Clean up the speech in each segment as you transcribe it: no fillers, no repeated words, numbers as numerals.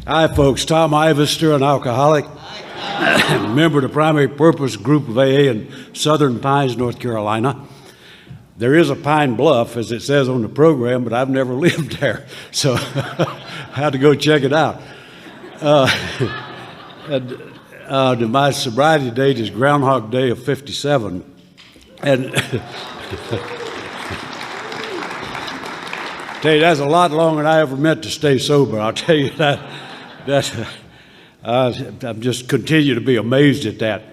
Hi, folks. Tom Ivester, an alcoholic, member of the Primary Purpose Group of AA in Southern Pines, North Carolina. There is a Pine Bluff, as it says on the program, but I've never lived there, so I had to go check it out. My sobriety date is Groundhog Day of 57, and tell you, that's a lot longer than I ever meant to stay sober. I'll tell you that. I'm just continue to be amazed at that.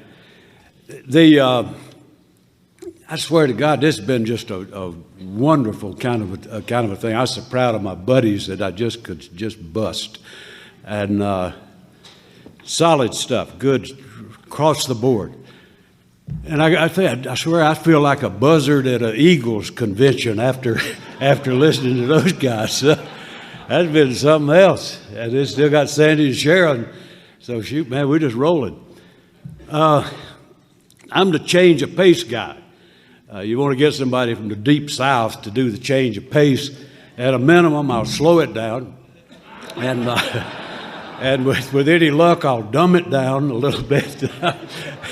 I swear to God, this has been just a wonderful kind of a thing. I was so proud of my buddies that I just could just bust, and solid stuff, good across the board. And I swear I feel like a buzzard at an Eagles convention after listening to those guys. That's been something else. And they still got Sandy and Sharon. So shoot, man, we're just rolling. I'm the change of pace guy. You want to get somebody from the deep south to do the change of pace. At a minimum, I'll slow it down. And and with any luck, I'll dumb it down a little bit.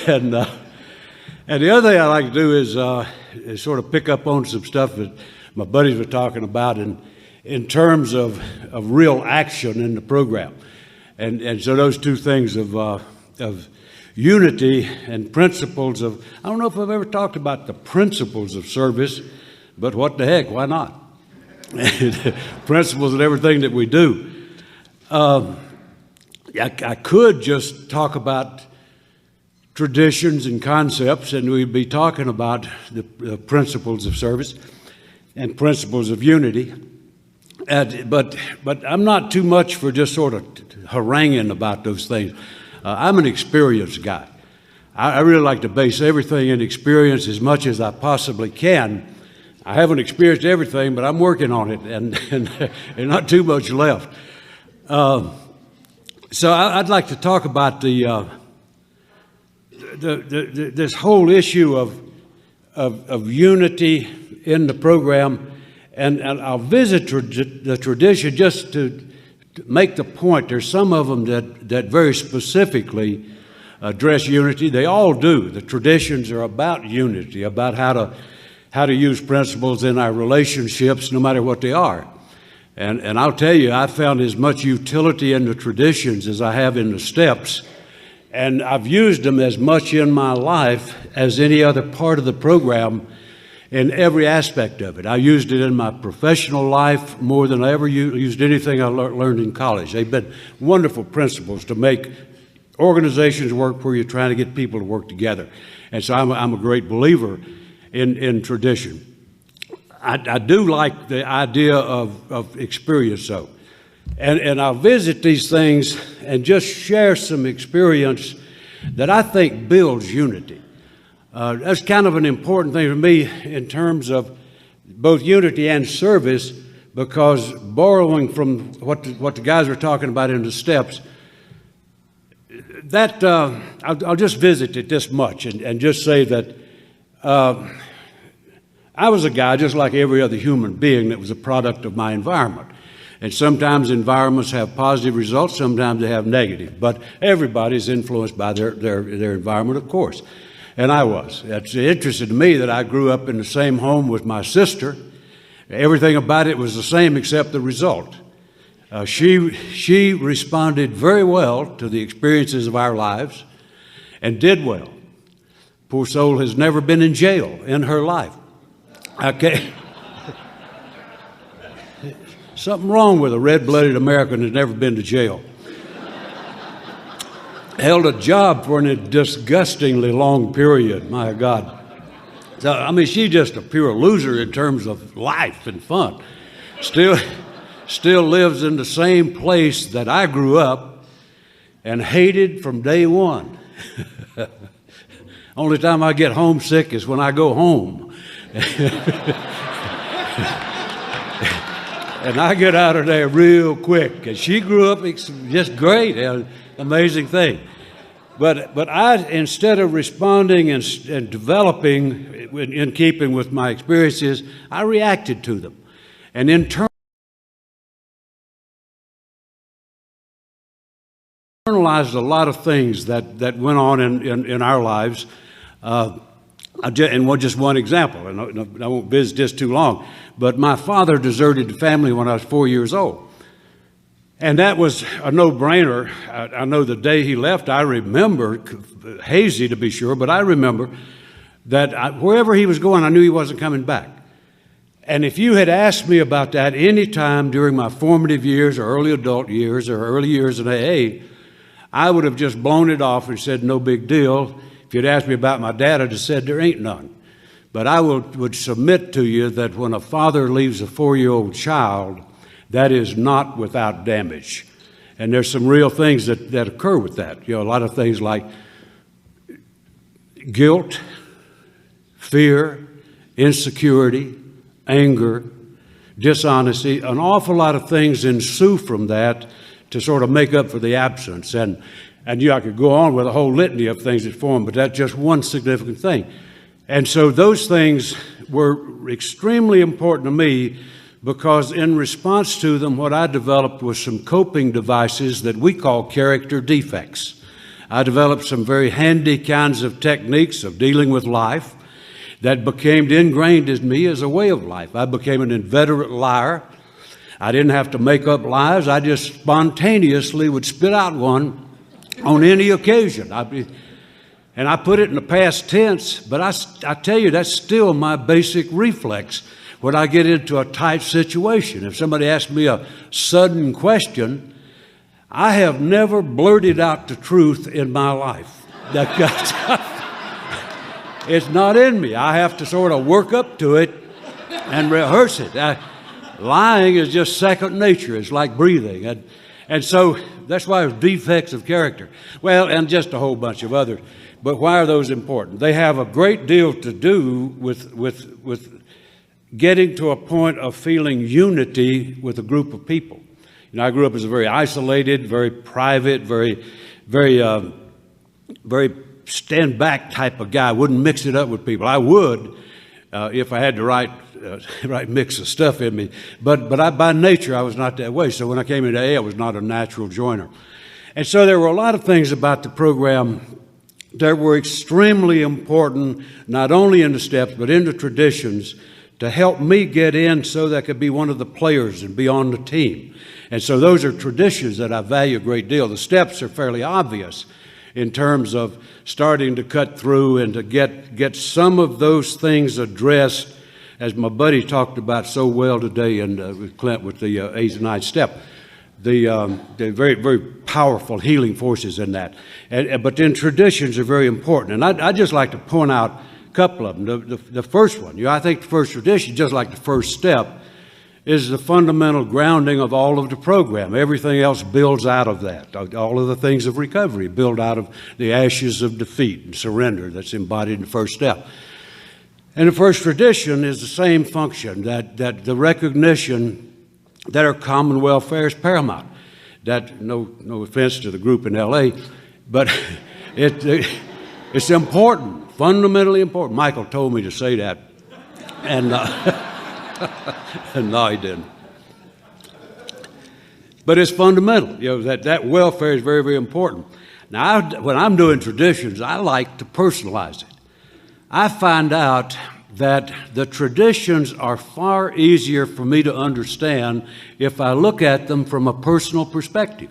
And the other thing I like to do is sort of pick up on some stuff that my buddies were talking about in terms of real action in the program. And so those two things of unity and principles of, I don't know if I've ever talked about the principles of service, but what the heck, why not? Principles in everything that we do. I could just talk about traditions and concepts, and we'd be talking about the principles of service and principles of unity. But I'm not too much for just sort of haranguing about those things. I'm an experience guy. I really like to base everything in experience as much as I possibly can. I haven't experienced everything, but I'm working on it, and not too much left. So I'd like to talk about this whole issue of unity in the program, and I'll visit the tradition just to make the point. There's some of them that very specifically address unity. They all do. The traditions are about unity, about how to use principles in our relationships, no matter what they are. And I'll tell you, I found as much utility in the traditions as I have in the steps. And I've used them as much in my life as any other part of the program in every aspect of it. I used it in my professional life more than I ever used anything I learned in college. They've been wonderful principles to make organizations work where you're trying to get people to work together. And so I'm a great believer in tradition. I do like the idea of experience, though. And I'll visit these things and just share some experience that I think builds unity. That's kind of an important thing for me in terms of both unity and service, because borrowing from what the guys were talking about in the steps, that I'll just visit it this much and just say that I was a guy just like every other human being that was a product of my environment. And sometimes environments have positive results, sometimes they have negative. But everybody's influenced by their environment, of course. And I was. It's interesting to me that I grew up in the same home with my sister. Everything about it was the same except the result. She responded very well to the experiences of our lives and did well. Poor soul has never been in jail in her life. Okay. Something wrong with a red-blooded American who's never been to jail. Held a job for a disgustingly long period, my God. So, I mean, she's just a pure loser in terms of life and fun. Still lives in the same place that I grew up and hated from day one. Only time I get homesick is when I go home. And I get out of there real quick. And she grew up just great, amazing thing. But I, instead of responding and developing in keeping with my experiences, I reacted to them. And in turn, analyzed a lot of things that went on in our lives. And just one example, and I won't visit this too long, but my father deserted the family when I was 4 years old. And that was a no-brainer. I know the day he left, I remember, hazy to be sure, but I remember that wherever he was going, I knew he wasn't coming back. And if you had asked me about that any time during my formative years or early adult years or early years in AA, I would have just blown it off and said, no big deal. If you'd asked me about my dad, I'd have said there ain't none. But I would submit to you that when a father leaves a 4-year-old child, that is not without damage. And there's some real things that occur with that. A lot of things like guilt, fear, insecurity, anger, dishonesty. An awful lot of things ensue from that to sort of make up for the absence. And I could go on with a whole litany of things that form, but that's just one significant thing. And so those things were extremely important to me, because in response to them, what I developed was some coping devices that we call character defects. I developed some very handy kinds of techniques of dealing with life that became ingrained in me as a way of life. I became an inveterate liar. I didn't have to make up lies. I just spontaneously would spit out one on any occasion. And I put it in the past tense, but I tell you, that's still my basic reflex when I get into a tight situation. If somebody asks me a sudden question, I have never blurted out the truth in my life. It's not in me. I have to sort of work up to it and rehearse it. Lying is just second nature. It's like breathing. And so that's why it's defects of character. Well, and just a whole bunch of others. But why are those important? They have a great deal to do with getting to a point of feeling unity with a group of people. I grew up as a very isolated, very private, very stand back type of guy. I wouldn't mix it up with people. I would if I had the right mix of stuff in me. But by nature, I was not that way. So when I came into AA, I was not a natural joiner. And so there were a lot of things about the program that were extremely important, not only in the steps, but in the traditions, to help me get in so that I could be one of the players and be on the team. And so those are traditions that I value a great deal. The steps are fairly obvious in terms of starting to cut through and to get some of those things addressed, as my buddy talked about so well today with Clint with the 8th and 9th step. The very, very powerful healing forces in that. But then traditions are very important. And I'd just like to point out a couple of them. The first one, I think the first tradition, just like the first step, is the fundamental grounding of all of the program. Everything else builds out of that. All of the things of recovery build out of the ashes of defeat and surrender that's embodied in the first step. And the first tradition is the same function, that the recognition that our common welfare is paramount. That, no offense to the group in L.A., but it's important, fundamentally important. Michael told me to say that, and no, he didn't. But it's fundamental, that welfare is very, very important. Now, when I'm doing traditions, I like to personalize it. I find out that the traditions are far easier for me to understand if I look at them from a personal perspective.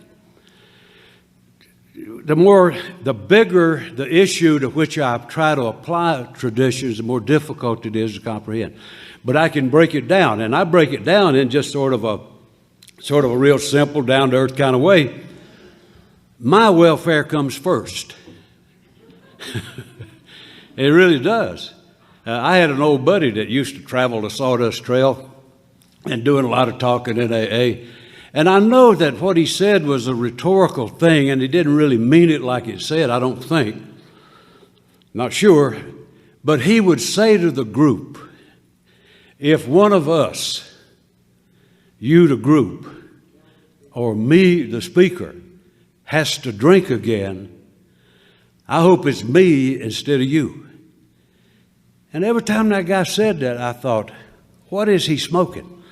The bigger the issue to which I try to apply traditions, the more difficult it is to comprehend. But I can break it down, and I break it down in just sort of a real simple, down-to-earth kind of way. My welfare comes first. It really does. I had an old buddy that used to travel the Sawdust Trail and doing a lot of talking in AA. And I know that what he said was a rhetorical thing, and he didn't really mean it like it said, I don't think. Not sure. But he would say to the group, if one of us, you the group, or me the speaker, has to drink again, I hope it's me instead of you. And every time that guy said that, I thought, what is he smoking?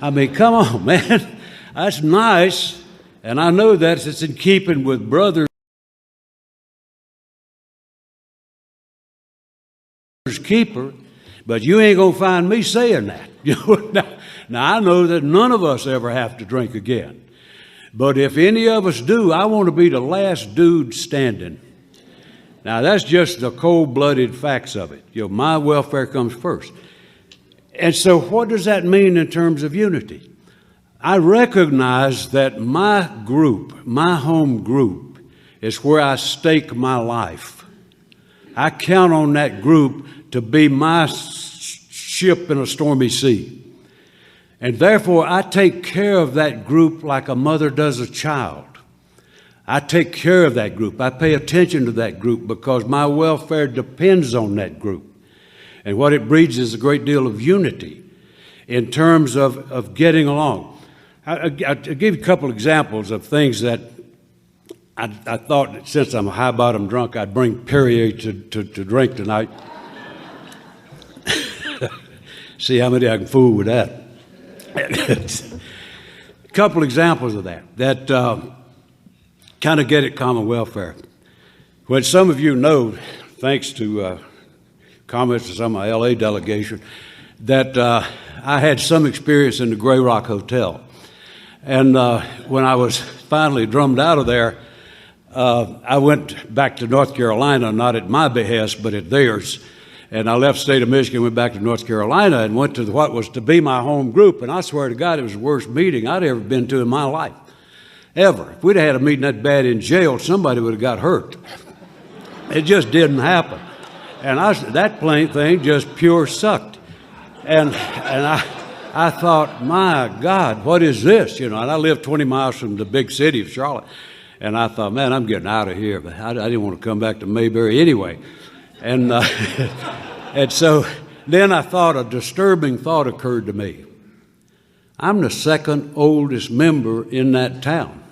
I mean, come on, man. That's nice. And I know that it's in keeping with brothers. keeper, but you ain't going to find me saying that. You know, now, I know that none of us ever have to drink again. But if any of us do, I want to be the last dude standing. Now, that's just the cold-blooded facts of it. You know, my welfare comes first. And so what does that mean in terms of unity? I recognize that my group, my home group, is where I stake my life. I count on that group to be my ship in a stormy sea. And therefore, I take care of that group like a mother does a child. I take care of that group. I pay attention to that group because my welfare depends on that group. And what it breeds is a great deal of unity in terms of getting along. I'll give you a couple examples of things that I thought that since I'm a high-bottom drunk, I'd bring Perrier to drink tonight. See how many I can fool with that. A couple examples of that kind of get at common welfare. When some of you know, thanks to comments to some of my L.A. delegation, that I had some experience in the Grey Rock Hotel. And when I was finally drummed out of there, I went back to North Carolina, not at my behest, but at theirs. And I left the state of Michigan, went back to North Carolina, and went to what was to be my home group. And I swear to God, it was the worst meeting I'd ever been to in my life, ever. If we'd had a meeting that bad in jail, somebody would have got hurt. It just didn't happen. And that plain thing just pure sucked. And I thought, my God, what is this? You know, and I lived 20 miles from the big city of Charlotte. And I thought, man, I'm getting out of here. But I didn't want to come back to Mayberry anyway. And and so then I thought a disturbing thought occurred to me. I'm the second oldest member in that town.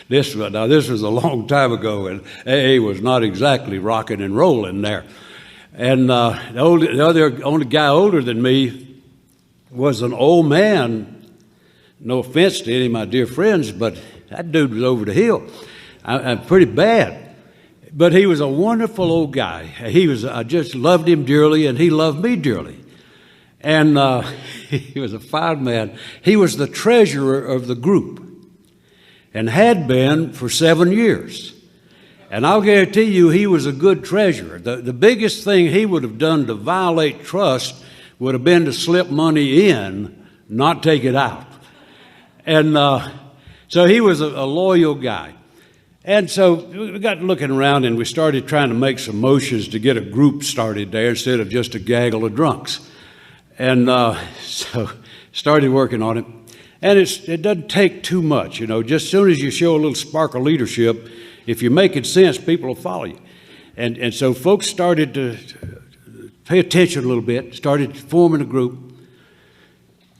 This was a long time ago, and AA was not exactly rocking and rolling there. And the only guy older than me was an old man. No offense to any of my dear friends, but that dude was over the hill. I'm pretty bad. But he was a wonderful old guy. I just loved him dearly, and he loved me dearly. And he was a fine man. He was the treasurer of the group and had been for 7 years. And I'll guarantee you he was a good treasurer. The biggest thing he would have done to violate trust would have been to slip money in, not take it out. And so he was a loyal guy. And so we got looking around, and we started trying to make some motions to get a group started there instead of just a gaggle of drunks. And so started working on it. And it doesn't take too much, you know. Just as soon as you show a little spark of leadership, if you're making sense, people will follow you. And so folks started to pay attention a little bit, started forming a group.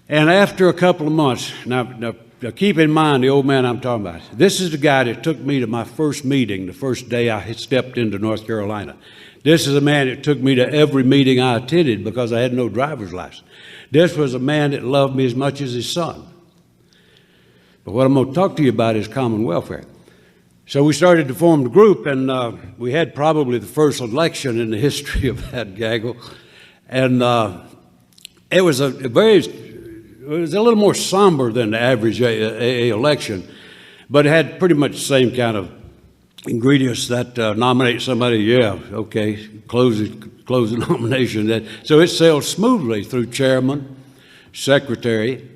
And after a couple of months, now keep in mind the old man I'm talking about. This is the guy that took me to my first meeting the first day I had stepped into North Carolina. This is a man that took me to every meeting I attended because I had no driver's license. This was a man that loved me as much as his son. But what I'm going to talk to you about is common welfare. So we started to form the group, and we had probably the first election in the history of that gaggle. And it was a little more somber than the average AA election, but it had pretty much the same kind of ingredients that nominate somebody. Yeah, okay, close the nomination. So it sailed smoothly through chairman, secretary,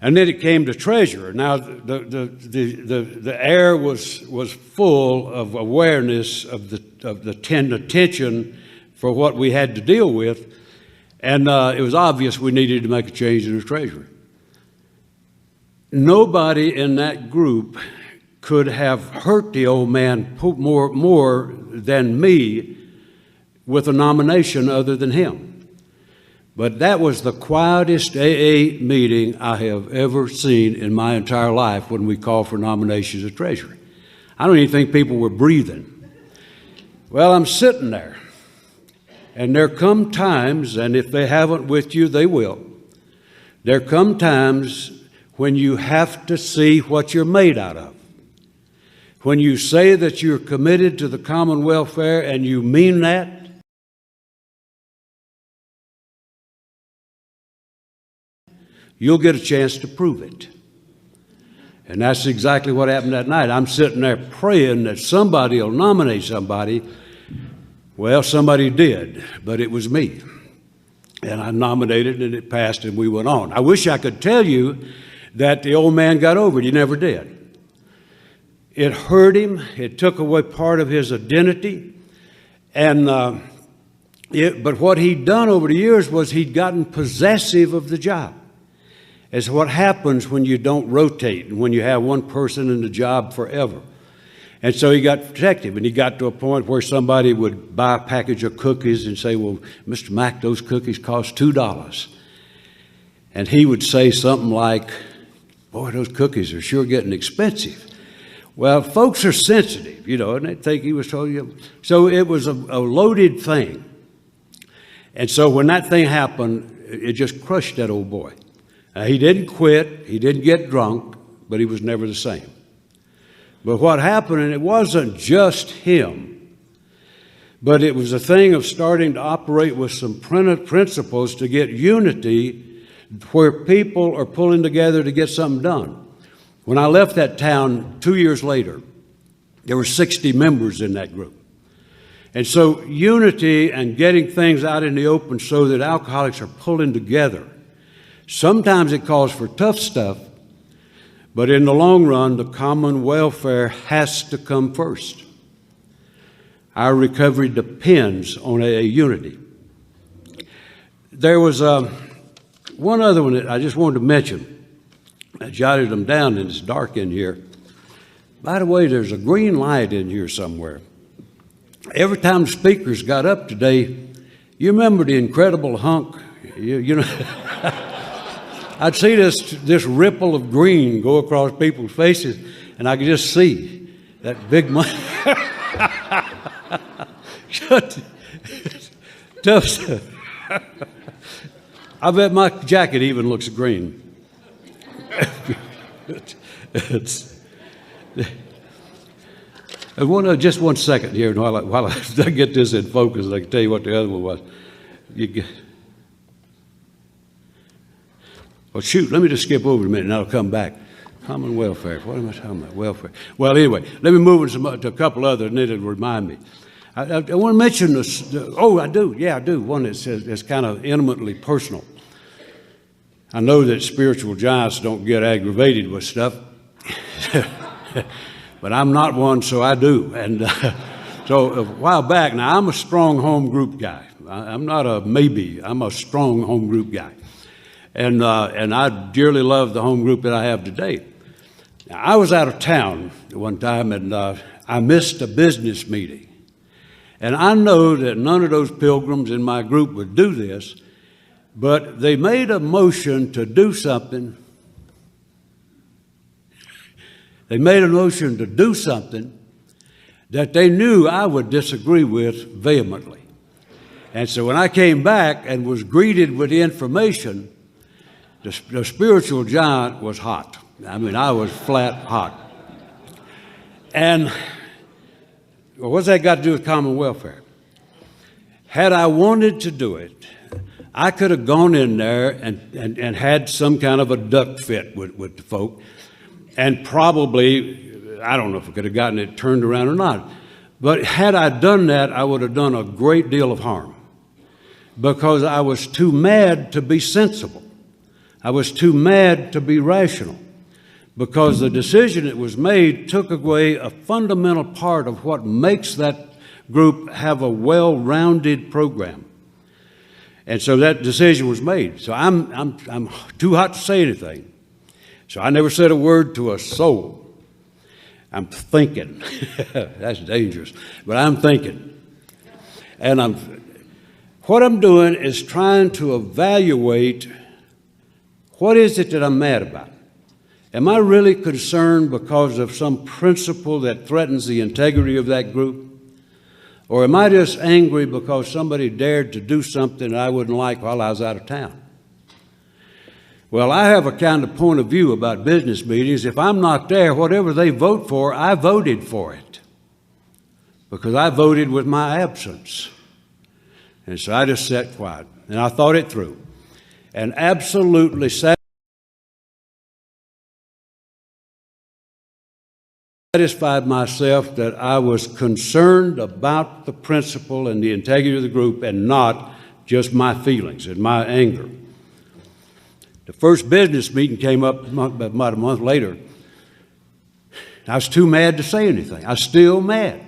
and then it came to treasurer. Now the air was full of awareness of the attention for what we had to deal with. And it was obvious we needed to make a change in the treasury. Nobody in that group could have hurt the old man more than me with a nomination other than him. But that was the quietest AA meeting I have ever seen in my entire life when we called for nominations of treasury. I don't even think people were breathing. Well, I'm sitting there. And there come times, and if they haven't with you, they will. There come times when you have to see what you're made out of. When you say that you're committed to the common welfare and you mean that, you'll get a chance to prove it. And that's exactly what happened that night. I'm sitting there praying that somebody will nominate somebody. Well, somebody did, but it was me. And I nominated, and it passed, and we went on. I wish I could tell you that the old man got over it. He never did. It hurt him. It took away part of his identity. And but what he'd done over the years was he'd gotten possessive of the job. It's what happens when you don't rotate and when you have one person in the job forever. And so he got protective, and he got to a point where somebody would buy a package of cookies and say, well, Mr. Mack, those cookies cost $2. And he would say something like, boy, those cookies are sure getting expensive. Well, folks are sensitive, and they think he was telling you. So it was a loaded thing. And so when that thing happened, it just crushed that old boy. He didn't quit, he didn't get drunk, but he was never the same. But what happened, and it wasn't just him, but it was a thing of starting to operate with some principles to get unity where people are pulling together to get something done. When I left that town 2 years later, there were 60 members in that group. And so unity and getting things out in the open so that alcoholics are pulling together. Sometimes it calls for tough stuff, but in the long run, the common welfare has to come first. Our recovery depends on a unity. There was one other one that I just wanted to mention. I jotted them down, and it's dark in here. By the way, there's a green light in here somewhere. Every time the speakers got up today, you remember the Incredible Hunk? You know. I'd see this ripple of green go across people's faces, and I could just see that big money. Tough stuff. I bet my jacket even looks green. Just one second here, while I get this in focus, I can tell you what the other one was. Well, shoot, let me just skip over a minute, and I'll come back. Common welfare. What am I talking about? Welfare. Well, anyway, let me move to a couple other, and it'll remind me. I want to mention this. I do. Yeah, I do. One that says it's kind of intimately personal. I know that spiritual giants don't get aggravated with stuff, but I'm not one, so I do. And so a while back, now I'm a strong home group guy. I'm not a maybe. I'm a strong home group guy. And I dearly love the home group that I have today. Now, I was out of town one time, and I missed a business meeting. And I know that none of those pilgrims in my group would do this, but they made a motion to do something. They made a motion to do something that they knew I would disagree with vehemently. And so when I came back and was greeted with the information, the spiritual giant was hot. I mean, I was flat hot. And what's that got to do with common welfare? Had I wanted to do it, I could have gone in there and had some kind of a duck fit with the folk, and probably, I don't know if I could have gotten it turned around or not. But had I done that, I would have done a great deal of harm, because I was too mad to be sensible. I was too mad to be rational, because the decision that was made took away a fundamental part of what makes that group have a well-rounded program. And so that decision was made. So I'm too hot to say anything. So I never said a word to a soul. I'm thinking. That's dangerous. But I'm thinking. And what I'm doing is trying to evaluate, what is it that I'm mad about? Am I really concerned because of some principle that threatens the integrity of that group? Or am I just angry because somebody dared to do something that I wouldn't like while I was out of town? Well, I have a kind of point of view about business meetings. If I'm not there, whatever they vote for, I voted for it, because I voted with my absence. And so I just sat quiet, and I thought it through, and absolutely sat satisfied myself that I was concerned about the principle and the integrity of the group and not just my feelings and my anger. The first business meeting came up about a month later. I was too mad to say anything. I was still mad.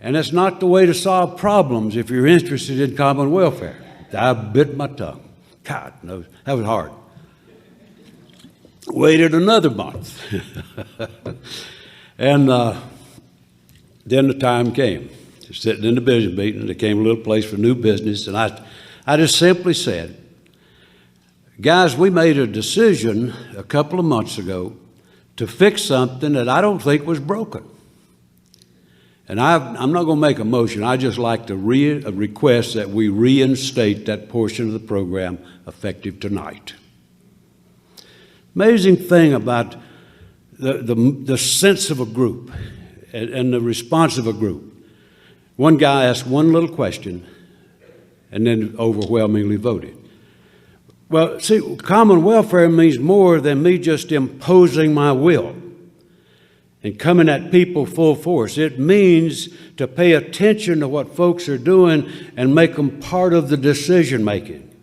And that's not the way to solve problems if you're interested in common welfare. I bit my tongue. God, no, that was hard. Waited another month. And then the time came. Sitting in the business meeting, there came a little place for new business, and I just simply said, guys, we made a decision a couple of months ago to fix something that I don't think was broken. And I'm not going to make a motion. I just like to request that we reinstate that portion of the program effective tonight. Amazing thing about the sense of a group and the response of a group. One guy asked one little question and then overwhelmingly voted. Well, see, common welfare means more than me just imposing my will and coming at people full force. It means to pay attention to what folks are doing and make them part of the decision making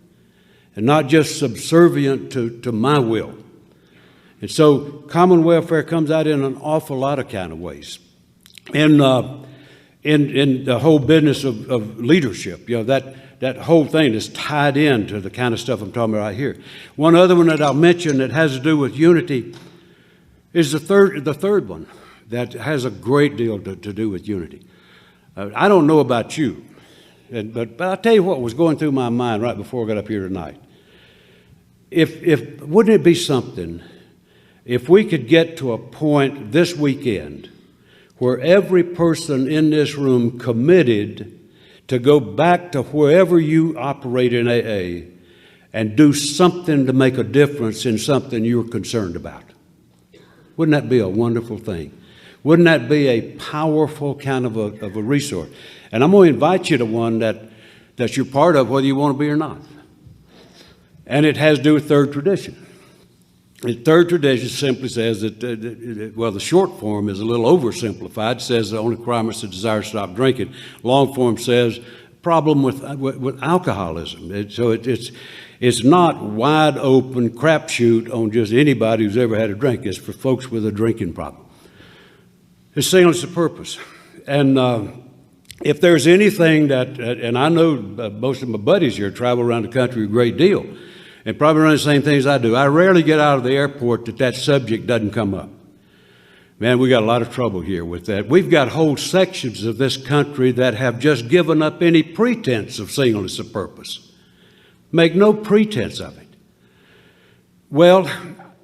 and not just subservient to my will. And so common welfare comes out in an awful lot of kind of ways. In the whole business of leadership, that whole thing is tied into the kind of stuff I'm talking about right here. One other one that I'll mention that has to do with unity is the third one that has a great deal to do with unity. I don't know about you, but I'll tell you what was going through my mind right before I got up here tonight. Wouldn't it be something if we could get to a point this weekend where every person in this room committed to go back to wherever you operate in AA and do something to make a difference in something you're concerned about? Wouldn't that be a wonderful thing? Wouldn't that be a powerful kind of a resource? And I'm going to invite you to one that you're part of, whether you want to be or not. And it has to do with third tradition. The third tradition simply says that, the short form is a little oversimplified. It says the only requirement is a desire to stop drinking. Long form says problem with alcoholism. So it's not wide open crapshoot on just anybody who's ever had a drink. It's for folks with a drinking problem. It's singleness of purpose. And if there's anything and I know most of my buddies here travel around the country a great deal, and probably run the same things I do. I rarely get out of the airport that subject doesn't come up. Man, we got a lot of trouble here with that. We've got whole sections of this country that have just given up any pretense of singleness of purpose. Make no pretense of it. Well,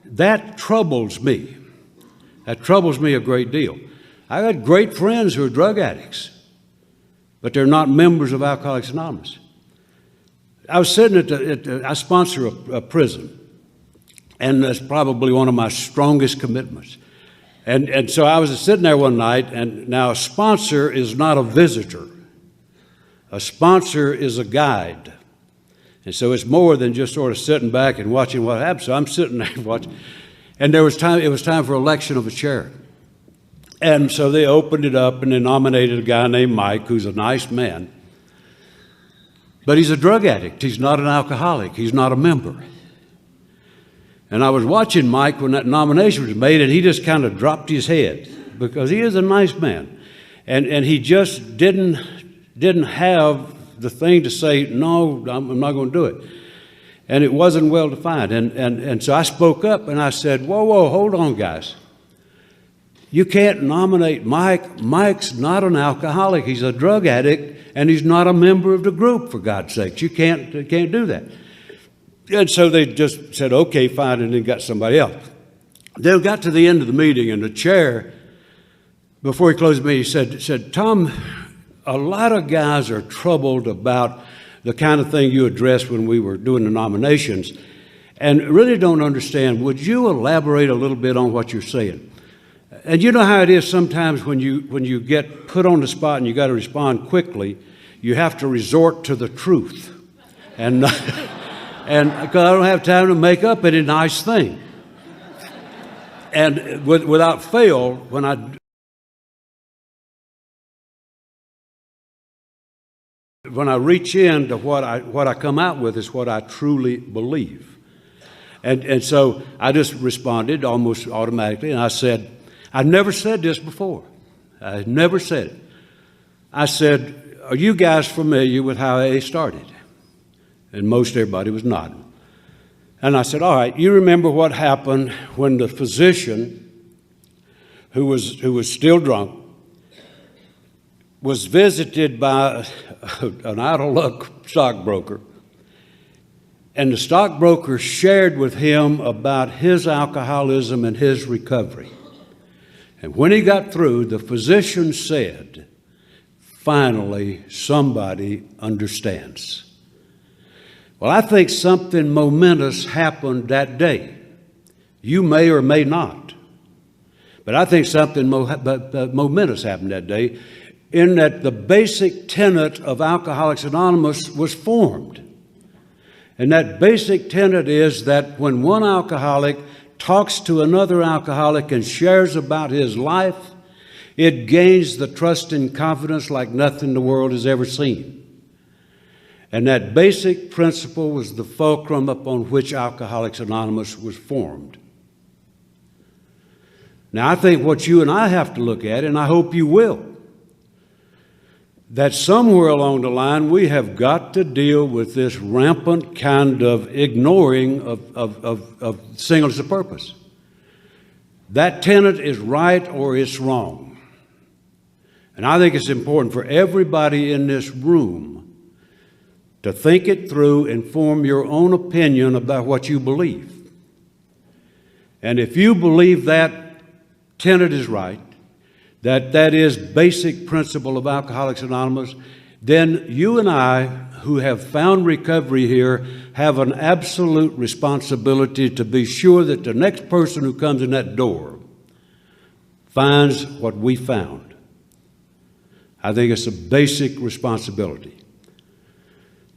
that troubles me. That troubles me a great deal. I got great friends who are drug addicts, but they're not members of Alcoholics Anonymous. I was sitting I sponsor a prison, and that's probably one of my strongest commitments. And so I was sitting there one night, and now a sponsor is not a visitor. A sponsor is a guide. And so it's more than just sort of sitting back and watching what happens. So I'm sitting there watching, and it was time for election of a chair. And so they opened it up, and they nominated a guy named Mike, who's a nice man. But he's a drug addict. He's not an alcoholic. He's not a member. And I was watching Mike when that nomination was made, and he just kind of dropped his head because he is a nice man. And he just didn't have the thing to say, no, I'm not going to do it. And it wasn't well defined. And so I spoke up, and I said, whoa, hold on, guys. You can't nominate Mike. Mike's not an alcoholic. He's a drug addict. And he's not a member of the group, for God's sakes. You can't do that. And so they just said, okay, fine, and then got somebody else. They got to the end of the meeting, and the chair, before he closed the meeting, said, Tom, a lot of guys are troubled about the kind of thing you addressed when we were doing the nominations and really don't understand. Would you elaborate a little bit on what you're saying? And you know how it is sometimes when you get put on the spot and you got to respond quickly, you have to resort to the truth. And because I don't have time to make up any nice thing. And without fail, when I reach into what I come out with is what I truly believe. And so I just responded almost automatically, and I said, I've never said this before. I never said it. I said, are you guys familiar with how AA started? And most everybody was nodding. And I said, all right, you remember what happened when the physician, who was still drunk, was visited by an out-of-luck stockbroker, and the stockbroker shared with him about his alcoholism and his recovery. And when he got through, the physician said, finally, somebody understands. Well, I think something momentous happened that day. You may or may not. But I think something momentous happened that day, in that the basic tenet of Alcoholics Anonymous was formed. And that basic tenet is that when one alcoholic talks to another alcoholic and shares about his life, it gains the trust and confidence like nothing the world has ever seen. And that basic principle was the fulcrum upon which Alcoholics Anonymous was formed. Now, I think what you and I have to look at, and I hope you will, that somewhere along the line we have got to deal with this rampant kind of ignoring of singleness of purpose. That tenet is right or it's wrong. And I think it's important for everybody in this room to think it through and form your own opinion about what you believe. And if you believe that tenet is right, that is basic principle of Alcoholics Anonymous, then you and I, who have found recovery here, have an absolute responsibility to be sure that the next person who comes in that door finds what we found. I think it's a basic responsibility.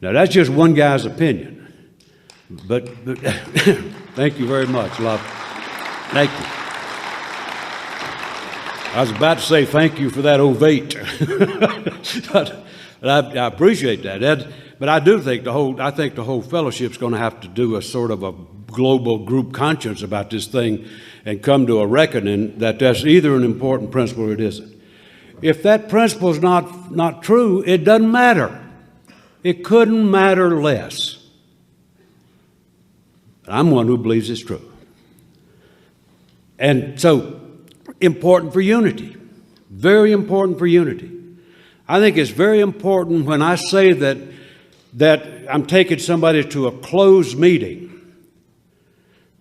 Now, that's just one guy's opinion, but thank you very much, love. Thank you. I was about to say thank you for that ovate, but I appreciate that. But I do think the whole fellowship's going to have to do a sort of a global group conscience about this thing and come to a reckoning that that's either an important principle or it isn't. If that principle is not true, it doesn't matter. It couldn't matter less. I'm one who believes it's true. And so, important for unity. Very important for unity. I think it's very important when I say that I'm taking somebody to a closed meeting,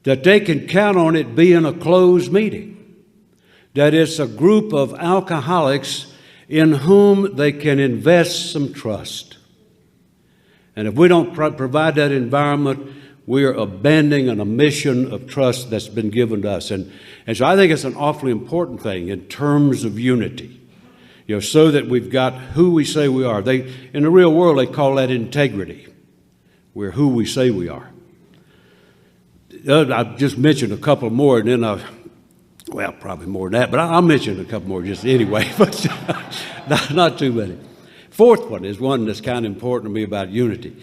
that they can count on it being a closed meeting. That it's a group of alcoholics in whom they can invest some trust. And if we don't provide that environment, we are abandoning a mission of trust that's been given to us. And so I think it's an awfully important thing in terms of unity, so that we've got who we say we are. In the real world, they call that integrity. We're who we say we are. I just mentioned a couple more, and then well, probably more than that, but I'll mention a couple more just anyway, but not too many. Fourth one is one that's kind of important to me about unity.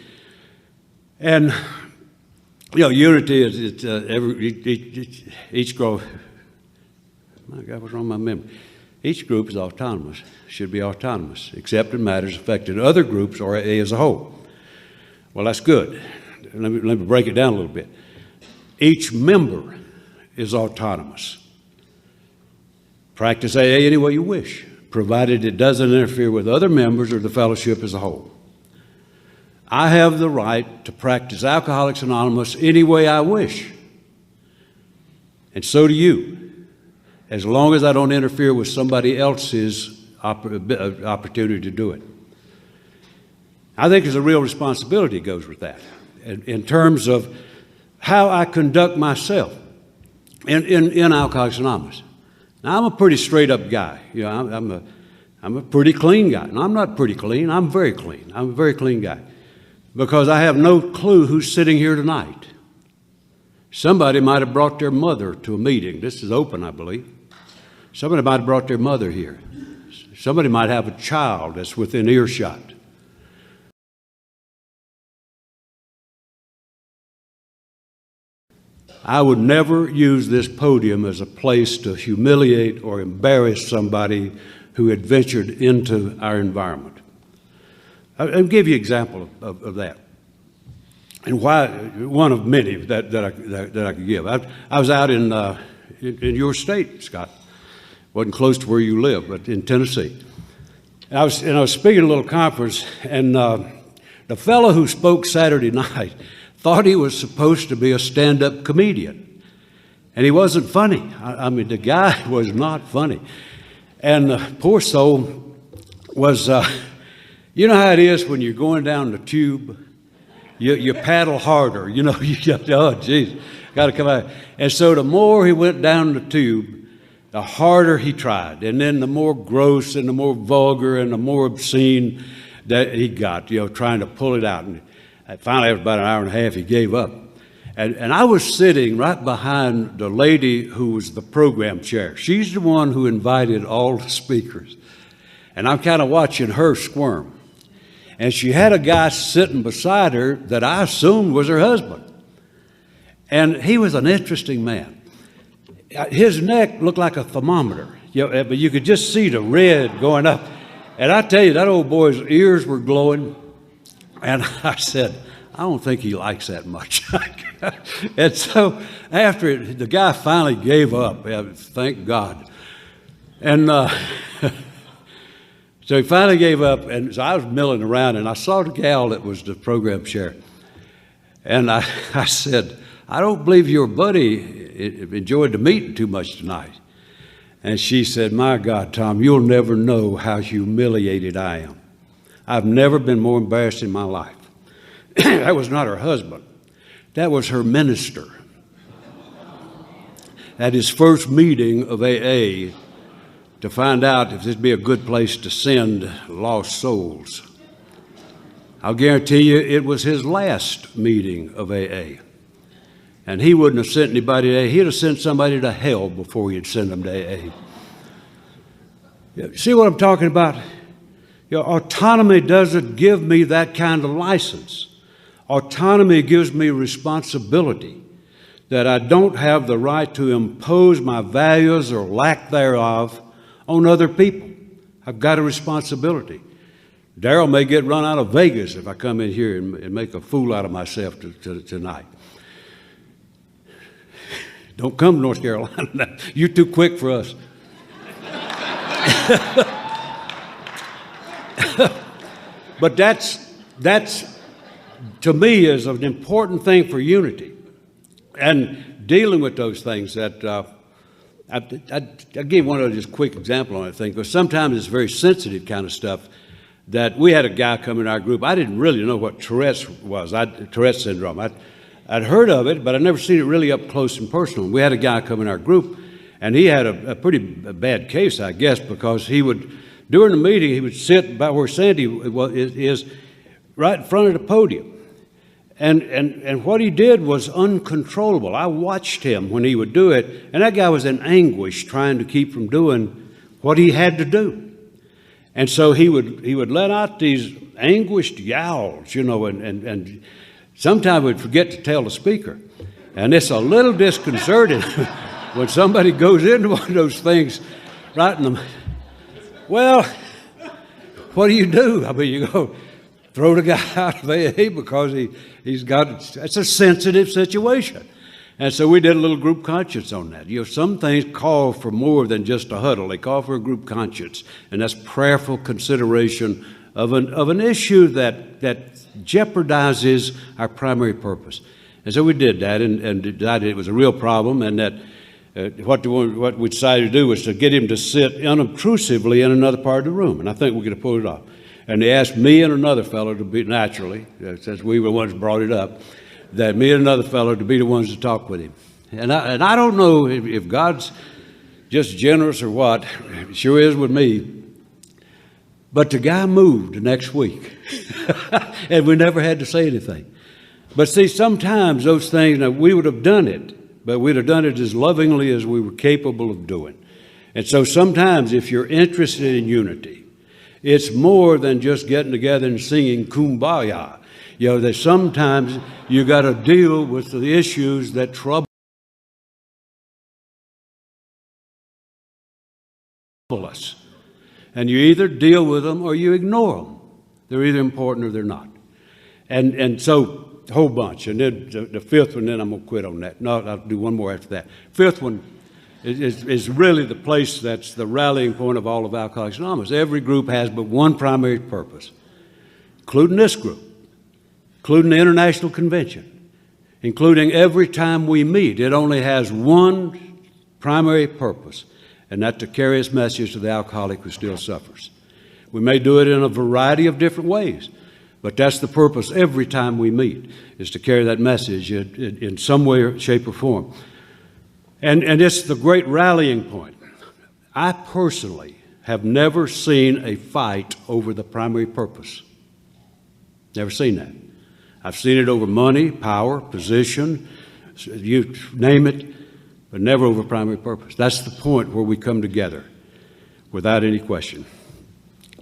And, unity is each group, my God, what's wrong with my memory? Each group is autonomous, should be autonomous, except in matters affecting other groups or AA as a whole. Well, that's good. Let me break it down a little bit. Each member is autonomous. Practice AA any way you wish, provided it doesn't interfere with other members or the fellowship as a whole. I have the right to practice Alcoholics Anonymous any way I wish, and so do you, as long as I don't interfere with somebody else's opportunity to do it. I think there's a real responsibility that goes with that in terms of how I conduct myself in Alcoholics Anonymous. Now, I'm a pretty straight-up guy. I'm a pretty clean guy. And I'm not pretty clean. I'm very clean. I'm a very clean guy because I have no clue who's sitting here tonight. Somebody might have brought their mother to a meeting. This is open, I believe. Somebody might have brought their mother here. Somebody might have a child that's within earshot. I would never use this podium as a place to humiliate or embarrass somebody who had ventured into our environment. I'll give you an example of that, and why, one of many that I could give. I was out in your state, Scott. Wasn't close to where you live, but in Tennessee. And I was speaking at a little conference, and the fellow who spoke Saturday night thought he was supposed to be a stand-up comedian. And he wasn't funny. I mean, the guy was not funny. And the poor soul was, you know how it is when you're going down the tube? You paddle harder, you know, oh, geez, got to come out. And so the more he went down the tube, the harder he tried. And then the more gross and the more vulgar and the more obscene that he got, you know, trying to pull it out. And finally, after about an hour and a half, he gave up. And I was sitting right behind the lady who was the program chair. She's the one who invited all the speakers. And I'm kind of watching her squirm. And she had a guy sitting beside her that I assumed was her husband. And he was an interesting man. His neck looked like a thermometer, you know, but you could just see the red going up. And I tell you, that old boy's ears were glowing. And I said, I don't think he likes that much. And so after the guy finally gave up, thank God. And so he finally gave up, and so I was milling around, and I saw the gal that was the program chair. And I said, I don't believe your buddy enjoyed the meeting too much tonight. And she said, my God, Tom, you'll never know how humiliated I am. I've never been more embarrassed in my life. That was not her husband. That was her minister. At his first meeting of AA, to find out if this would be a good place to send lost souls. I'll guarantee you it was his last meeting of AA. And he wouldn't have sent anybody to AA. He'd have sent somebody to hell before he'd send them to AA. See what I'm talking about? You know, autonomy doesn't give me that kind of license. Autonomy gives me responsibility that I don't have the right to impose my values or lack thereof on other people. I've got a responsibility. Darrell may get run out of Vegas if I come in here and make a fool out of myself tonight. Don't come to North Carolina. You're too quick for us. But that's to me is an important thing for unity and dealing with those things. That I'll give one of just quick example on that thing, because sometimes it's very sensitive kind of stuff. That we had a guy come in our group. I didn't really know what Tourette's was. Tourette's syndrome. I'd heard of it, but I'd never seen it really up close and personal. We had a guy come in our group, and he had a pretty bad case, I guess, because he would, during the meeting, he would sit about where Sandy is, right in front of the podium. And what he did was uncontrollable. I watched him when he would do it, and that guy was in anguish trying to keep from doing what he had to do. And so he would let out these anguished yowls, you know, and sometimes we'd forget to tell the speaker. And it's a little disconcerting when somebody goes into one of those things right in the, well, what do? I mean, you go throw the guy out of AA because he's got, it's a sensitive situation. And so we did a little group conscience on that. You know, some things call for more than just a huddle. They call for a group conscience, and that's prayerful consideration of an issue that jeopardizes our primary purpose. And so we did that, and decided it was a real problem, and that what we decided to do was to get him to sit unobtrusively in another part of the room, and I think we could have pulled it off. And they asked me and another fellow to be, naturally, since we were the ones who brought it up, that me and another fellow to be the ones to talk with him. And I don't know if God's just generous or what. It sure is with me. But the guy moved the next week. And we never had to say anything. But see, sometimes those things, now, we would have done it, but we'd have done it as lovingly as we were capable of doing. And so sometimes if you're interested in unity, it's more than just getting together and singing Kumbaya. You know, that sometimes you got to deal with the issues that trouble us. And you either deal with them or you ignore them. They're either important or they're not. And so a whole bunch. And then the fifth one, then I'm going to quit on that. No, I'll do one more after that. Fifth one is really the place that's the rallying point of all of Alcoholics Anonymous. Every group has but one primary purpose, including this group, including the International Convention, including every time we meet. It only has one primary purpose, and that's to carry its message to the alcoholic who still suffers. We may do it in a variety of different ways, but that's the purpose every time we meet, is to carry that message in some way, shape, or form. And it's the great rallying point. I personally have never seen a fight over the primary purpose. Never seen that. I've seen it over money, power, position, you name it, but never over primary purpose. That's the point where we come together without any question.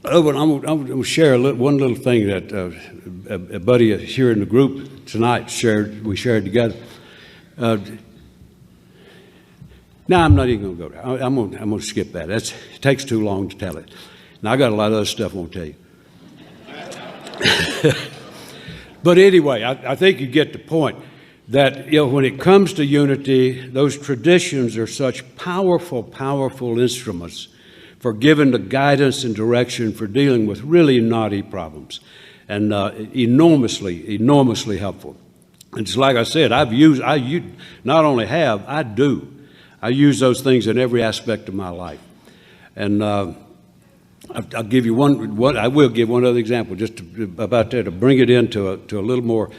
I'm going to share one little thing that a buddy here in the group tonight we shared together. Now, I'm not even going to go there. I'm going to skip that. It takes too long to tell it. Now, I got a lot of other stuff I want to tell you. But anyway, I think you get the point that, you know, when it comes to unity, those traditions are such powerful, powerful instruments for giving the guidance and direction for dealing with really knotty problems, and enormously, enormously helpful. And it's like I said, I not only have, I do. I use those things in every aspect of my life. And I'll give you I will give one other example just about that to bring it into a little more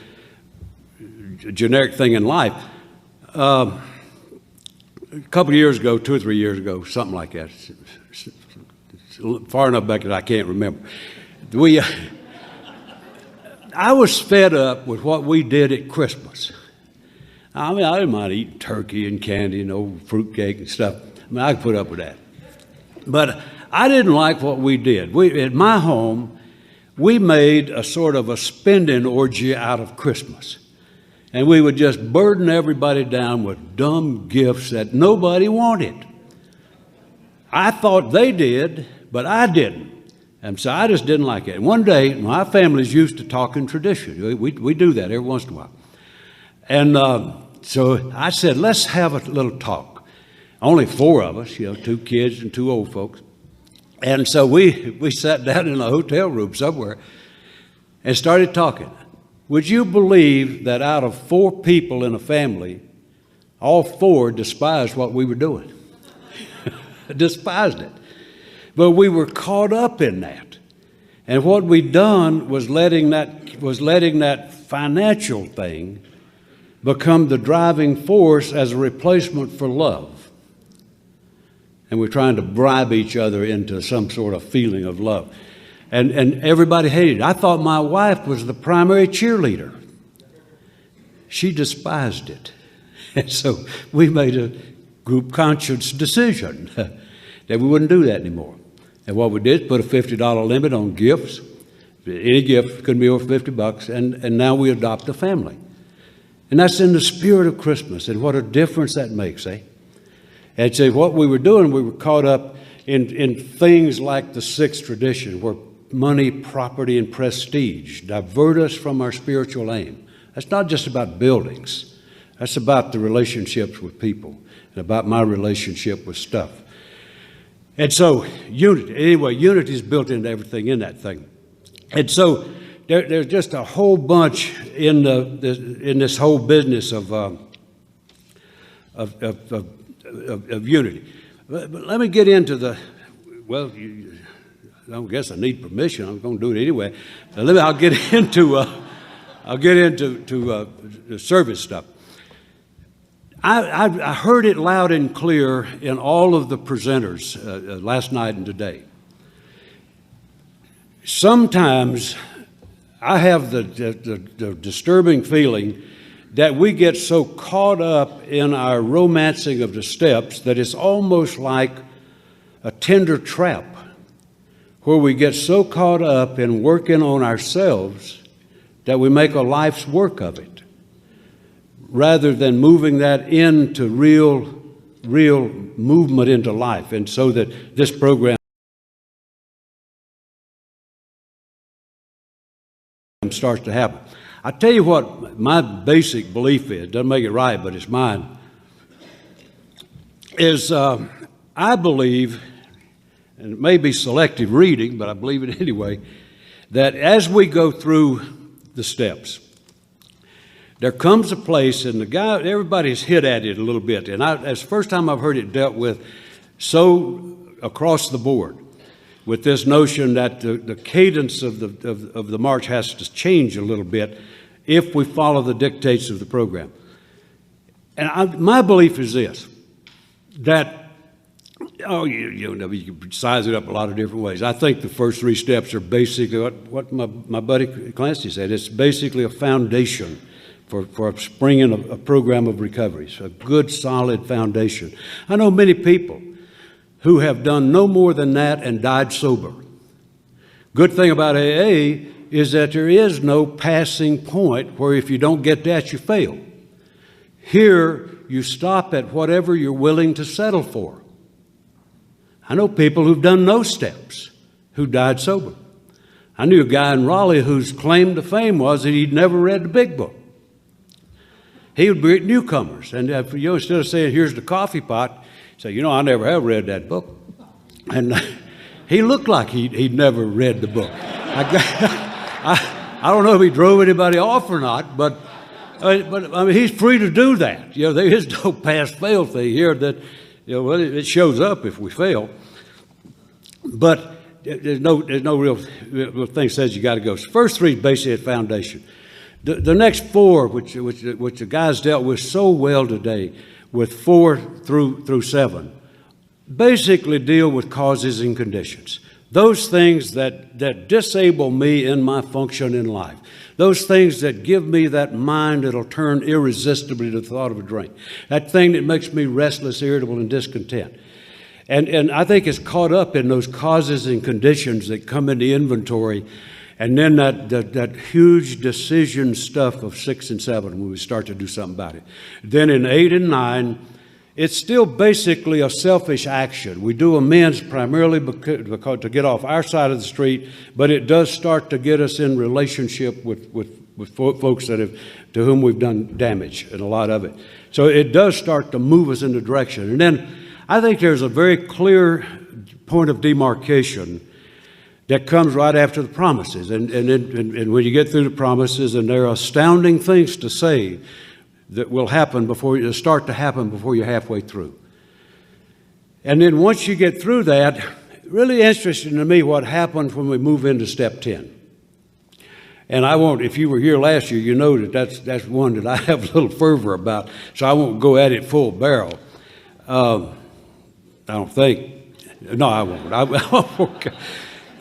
generic thing in life. A couple of years ago, 2 or 3 years ago, something like that, far enough back that I can't remember, I was fed up with what we did at Christmas. I mean, I didn't mind eating turkey and candy and old fruitcake and stuff. I mean, I could put up with that. But I didn't like what we did. At my home, we made a sort of a spending orgy out of Christmas. And we would just burden everybody down with dumb gifts that nobody wanted. I thought they did, but I didn't. And so I just didn't like it. And one day, my family's used to talking tradition. We do that every once in a while. And so I said, let's have a little talk. Only 4 of us, 2 kids and 2 old folks. And so we sat down in a hotel room somewhere and started talking. Would you believe that out of 4 people in a family, all 4 despised what we were doing? Despised it. But we were caught up in that. And what we'd done was letting that financial thing become the driving force as a replacement for love. And we're trying to bribe each other into some sort of feeling of love. And everybody hated it. I thought my wife was the primary cheerleader. She despised it. And so we made a group conscience decision that we wouldn't do that anymore. And what we did, put a $50 limit on gifts. Any gift couldn't be over $50, and now we adopt a family. And that's in the spirit of Christmas, and what a difference that makes, eh? And so what we were doing, we were caught up in things like the 6th tradition, where money, property, and prestige divert us from our spiritual aim. That's not just about buildings. That's about the relationships with people and about my relationship with stuff. And so unity is built into everything in that thing. And so there's just a whole bunch in this whole business of unity. But let me get into I don't guess I need permission. I'm going to do it anyway. I'll get into the service stuff. I heard it loud and clear in all of the presenters last night and today. Sometimes I have the disturbing feeling that we get so caught up in our romancing of the steps that it's almost like a tender trap, where we get so caught up in working on ourselves that we make a life's work of it, rather than moving that into real movement into life. And so that this program starts to happen. I tell you what my basic belief is, doesn't make it right, but it's mine, is I believe, and it may be selective reading, but I believe it anyway, that as we go through the steps, there comes a place, and everybody's hit at it a little bit, and it's the first time I've heard it dealt with so across the board, with this notion that the cadence of the march has to change a little bit if we follow the dictates of the program. And my belief is this, that, you can size it up a lot of different ways. I think the first three steps are basically what my buddy Clancy said. It's basically a foundation for springing a program of recovery. So a good, solid foundation. I know many people who have done no more than that and died sober. Good thing about AA is that there is no passing point where if you don't get that, you fail. Here, you stop at whatever you're willing to settle for. I know people who've done no steps who died sober. I knew a guy in Raleigh whose claim to fame was that he'd never read the big book. He would greet newcomers, and instead of saying, "Here's the coffee pot," say, "I never have read that book." And he looked like he'd never read the book. I don't know if he drove anybody off or not, but I mean, he's free to do that. There is no pass-fail thing here that, it shows up if we fail. But there's no real thing that says you got to go. So first three is basically a foundation. The next four, which the guys dealt with so well today, with 4 through 7, basically deal with causes and conditions. Those things that disable me in my function in life. Those things that give me that mind that'll turn irresistibly to the thought of a drink. That thing that makes me restless, irritable, and discontent. And I think it's caught up in those causes and conditions that come into inventory. And then that huge decision stuff of 6 and 7 when we start to do something about it. Then in 8 and 9, it's still basically a selfish action. We do amends primarily because to get off our side of the street, but it does start to get us in relationship with folks to whom we've done damage, and a lot of it. So it does start to move us in the direction. And then I think there's a very clear point of demarcation that comes right after the promises. And when you get through the promises, and there are astounding things to say that will happen start to happen before you're halfway through. And then once you get through that, really interesting to me what happens when we move into step 10. And I won't, if you were here last year, you know that's one that I have a little fervor about, so I won't go at it full barrel. I don't think. No, I won't.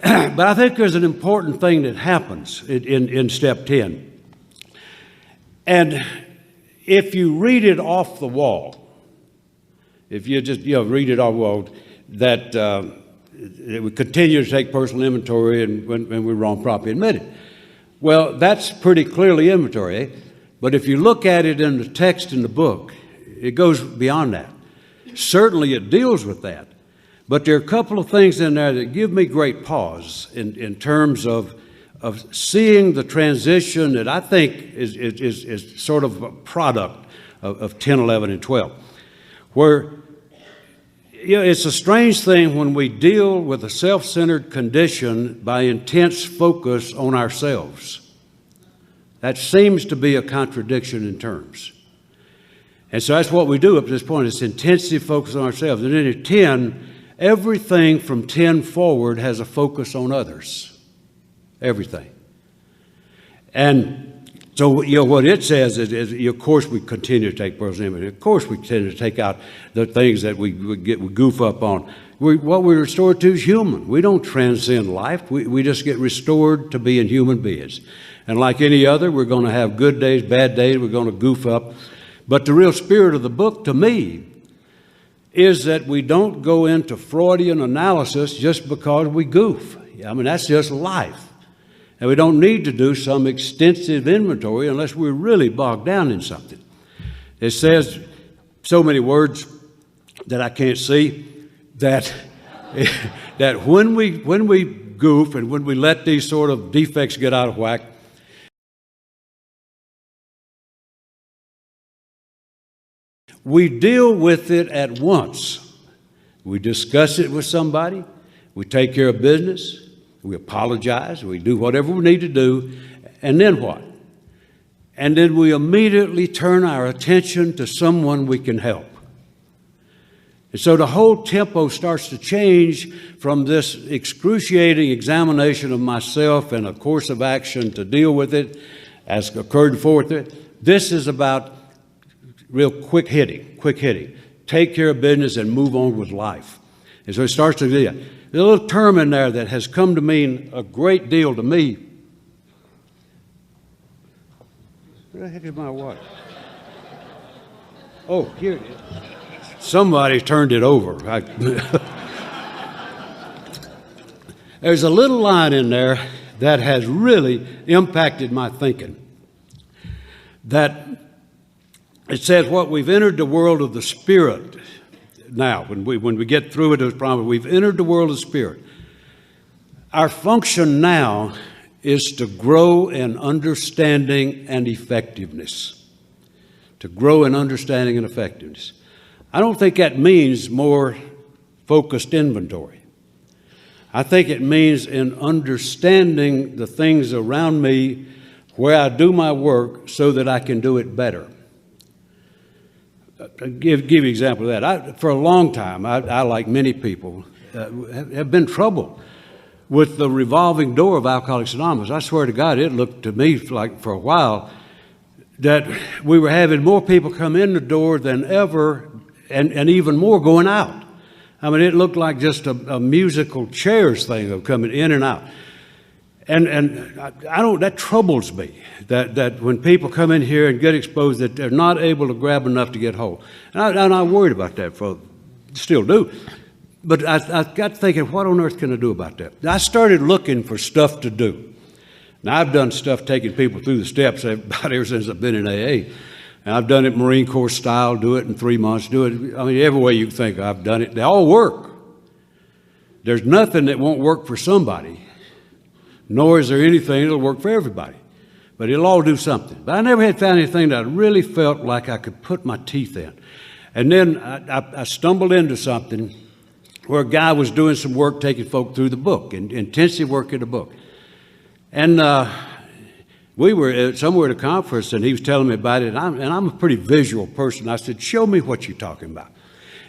But I think there's an important thing that happens in step 10. And if you read it off the wall, if you just read it off the wall, that it would continue to take personal inventory and when we're wrong, properly admit it. Well, that's pretty clearly inventory, eh? But if you look at it in the text in the book, it goes beyond that. Certainly it deals with that. But there are a couple of things in there that give me great pause in terms of seeing the transition that I think is sort of a product of 10, 11, and 12, where it's a strange thing when we deal with a self-centered condition by intense focus on ourselves. That seems to be a contradiction in terms. And so that's what we do up to this point. It's intensive focus on ourselves. And then at 10, everything from 10 forward has a focus on others. Everything. And so, what it says is, of course, we continue to take personal inventory. Of course, we tend to take out the things that we goof up on. What we're restored to is human. We don't transcend life. We just get restored to being human beings. And like any other, we're going to have good days, bad days, we're going to goof up. But the real spirit of the book, to me, is that we don't go into Freudian analysis just because we goof. I mean, that's just life. And we don't need to do some extensive inventory unless we're really bogged down in something. It says so many words that I can't see that, that when we goof and when we let these sort of defects get out of whack, we deal with it at once. We discuss it with somebody, we take care of business, we apologize, we do whatever we need to do, and then what? And then we immediately turn our attention to someone we can help. And so the whole tempo starts to change from this excruciating examination of myself and a course of action to deal with it as occurred before. This is about real quick hitting. Take care of business and move on with life. And so it starts to do that. There's a little term in there that has come to mean a great deal to me. Where the heck is my watch? Oh, here it is. Somebody turned it over. There's a little line in there that has really impacted my thinking. That it says, what we've entered the world of the Spirit now. When we get through it, as promised, we've entered the world of the Spirit. Our function now is to grow in understanding and effectiveness. To grow in understanding and effectiveness. I don't think that means more focused inventory. I think it means in understanding the things around me where I do my work so that I can do it better. I'll give you an example of that. For a long time, I like many people, have been troubled with the revolving door of Alcoholics Anonymous. I swear to God, it looked to me like for a while that we were having more people come in the door than ever, and even more going out. I mean, it looked like just a musical chairs thing of coming in and out. And that troubles me, that when people come in here and get exposed, that they're not able to grab enough to get whole. And I'm worried about that, still do. But I got thinking, what on earth can I do about that? I started looking for stuff to do. Now, I've done stuff taking people through the steps about ever since I've been in AA. And I've done it Marine Corps style, do it in 3 months, do it, I mean, every way you can think I've done it. They all work. There's nothing that won't work for somebody, nor is there anything that'll work for everybody. But it'll all do something. But I never had found anything that I really felt like I could put my teeth in. And then I stumbled into something where a guy was doing some work taking folk through the book, intensive work in the book. And we were somewhere at a conference, and he was telling me about it, and I'm a pretty visual person. I said, show me what you're talking about.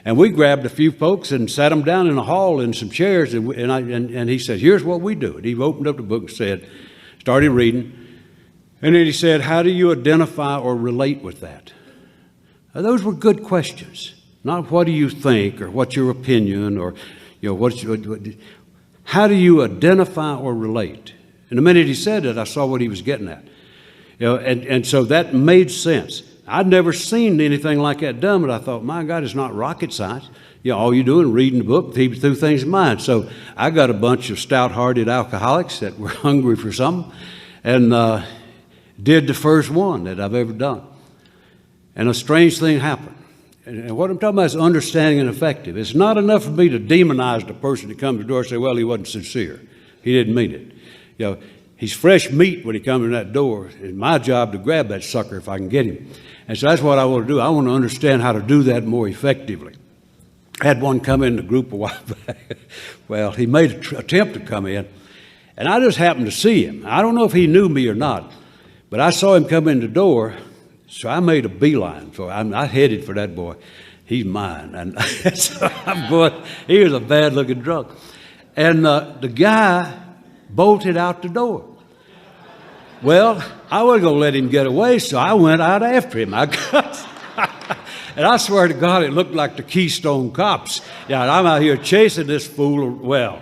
And we grabbed a few folks and sat them down in a hall in some chairs, and he said, here's what we do. And he opened up the book and started reading, and then he said, how do you identify or relate with that? Now, those were good questions. Not what do you think or what's your opinion or, how do you identify or relate? And the minute he said it, I saw what he was getting at. And so that made sense. I'd never seen anything like that done, but I thought, my God, it's not rocket science. All you're doing is reading the book, keep through things in mind. So I got a bunch of stout-hearted alcoholics that were hungry for something and did the first one that I've ever done. And a strange thing happened. And what I'm talking about is understanding and effective. It's not enough for me to demonize the person that comes to the door and say, well, he wasn't sincere. He didn't mean it. He's fresh meat when he comes in that door. It's my job to grab that sucker if I can get him. And so that's what I want to do. I want to understand how to do that more effectively. I had one come in the group a while back. Well, he made an attempt to come in, and I just happened to see him. I don't know if he knew me or not, but I saw him come in the door, so I made a beeline for him. I headed for that boy. He's mine. And so I'm going, he was a bad-looking drunk. And the guy bolted out the door. Well, I wasn't going to let him get away, so I went out after him. And I swear to God, it looked like the Keystone Cops. I'm out here chasing this fool. Well,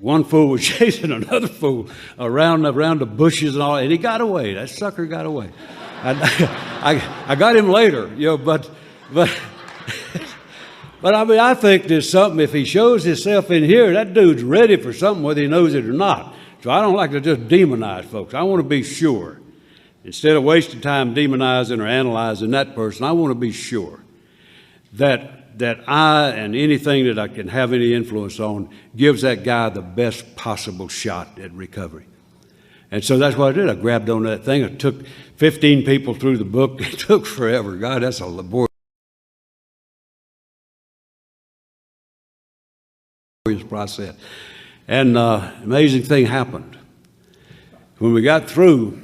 one fool was chasing another fool around the bushes and all, and he got away. That sucker got away. I got him later, but I mean, I think there's something, if he shows himself in here, that dude's ready for something whether he knows it or not. So I don't like to just demonize folks. I want to be sure. Instead of wasting time demonizing or analyzing that person, I want to be sure that I and anything that I can have any influence on gives that guy the best possible shot at recovery. And so that's what I did. I grabbed on that thing. I took 15 people through the book. It took forever. God, that's a laborious process. And amazing thing happened. When we got through,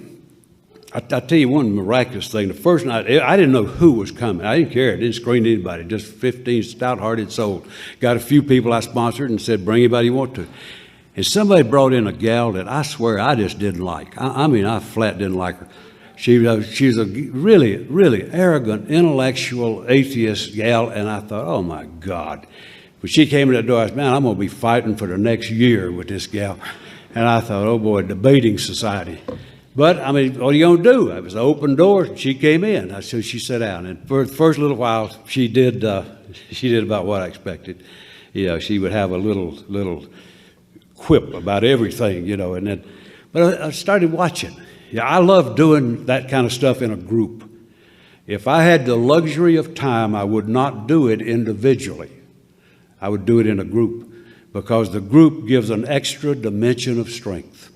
I'll tell you one miraculous thing. The first night, I didn't know who was coming. I didn't care. I didn't screen anybody. Just 15 stout-hearted souls. Got a few people I sponsored and said, bring anybody you want to. And somebody brought in a gal that I swear I just didn't like. I mean, I flat didn't like her. She was a really, really arrogant, intellectual, atheist gal, and I thought, oh, my God. But she came in the door, I said, man, I'm going to be fighting for the next year with this gal. And I thought, oh, boy, debating society. But, I mean, what are you going to do? It was an open door, and she came in. So she sat down. And for the first little while, she did about what I expected. She would have a little quip about everything, and then, but I started watching. I love doing that kind of stuff in a group. If I had the luxury of time, I would not do it individually. I would do it in a group because the group gives an extra dimension of strength.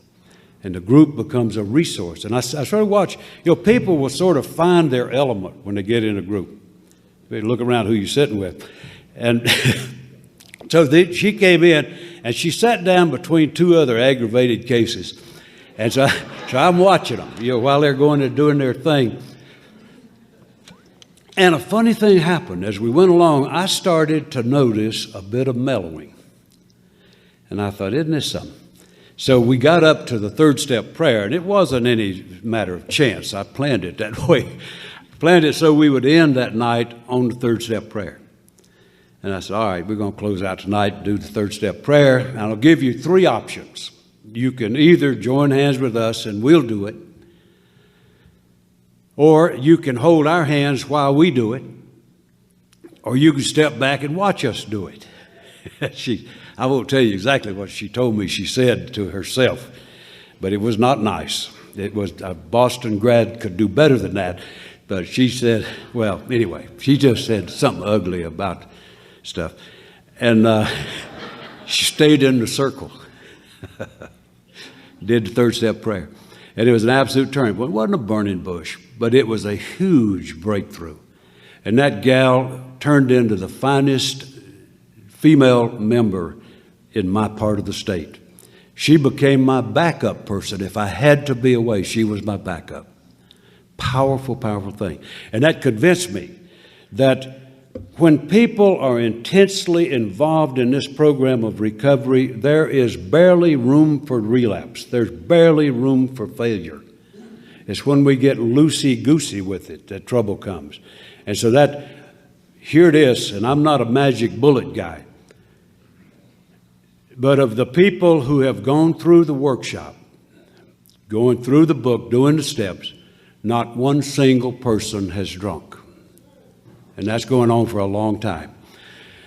And the group becomes a resource. And I sort of watch, people will sort of find their element when they get in a group. They look around who you're sitting with. And so she came in, and she sat down between two other aggravated cases. And so I'm watching them, while they're going and doing their thing. And a funny thing happened. As we went along, I started to notice a bit of mellowing. And I thought, isn't this something? So we got up to the third step prayer, and it wasn't any matter of chance. I planned it that way. I planned it so we would end that night on the third step prayer. And I said, all right, we're going to close out tonight and do the third step prayer. And I'll give you three options. You can either join hands with us and we'll do it, or you can hold our hands while we do it, or you can step back and watch us do it. I won't tell you exactly what she told me she said to herself, but it was not nice. It was a Boston grad could do better than that. But she said, well, anyway, she just said something ugly about stuff. And she stayed in the circle, did the third step prayer. And it was an absolute turning point. It wasn't a burning bush, but it was a huge breakthrough. And that gal turned into the finest female member in my part of the state. She became my backup person. If I had to be away, she was my backup. Powerful, powerful thing. And that convinced me that when people are intensely involved in this program of recovery, there is barely room for relapse. There's barely room for failure. It's when we get loosey-goosey with it that trouble comes. And so here it is, and I'm not a magic bullet guy, but of the people who have gone through the workshop, going through the book, doing the steps, not one single person has drunk. And that's going on for a long time.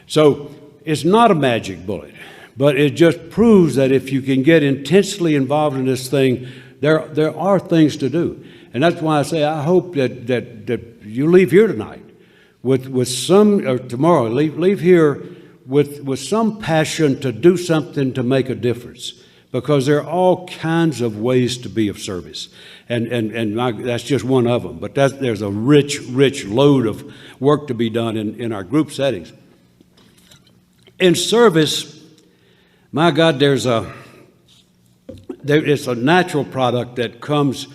So it's not a magic bullet, but it just proves that if you can get intensely involved in this thing, there are things to do. And that's why I say I hope that you leave here tonight with some, or tomorrow, leave here with some passion to do something to make a difference. Because there are all kinds of ways to be of service. And that's just one of them. But there's a rich load of work to be done in our group settings. In service, my God, it's a natural product that comes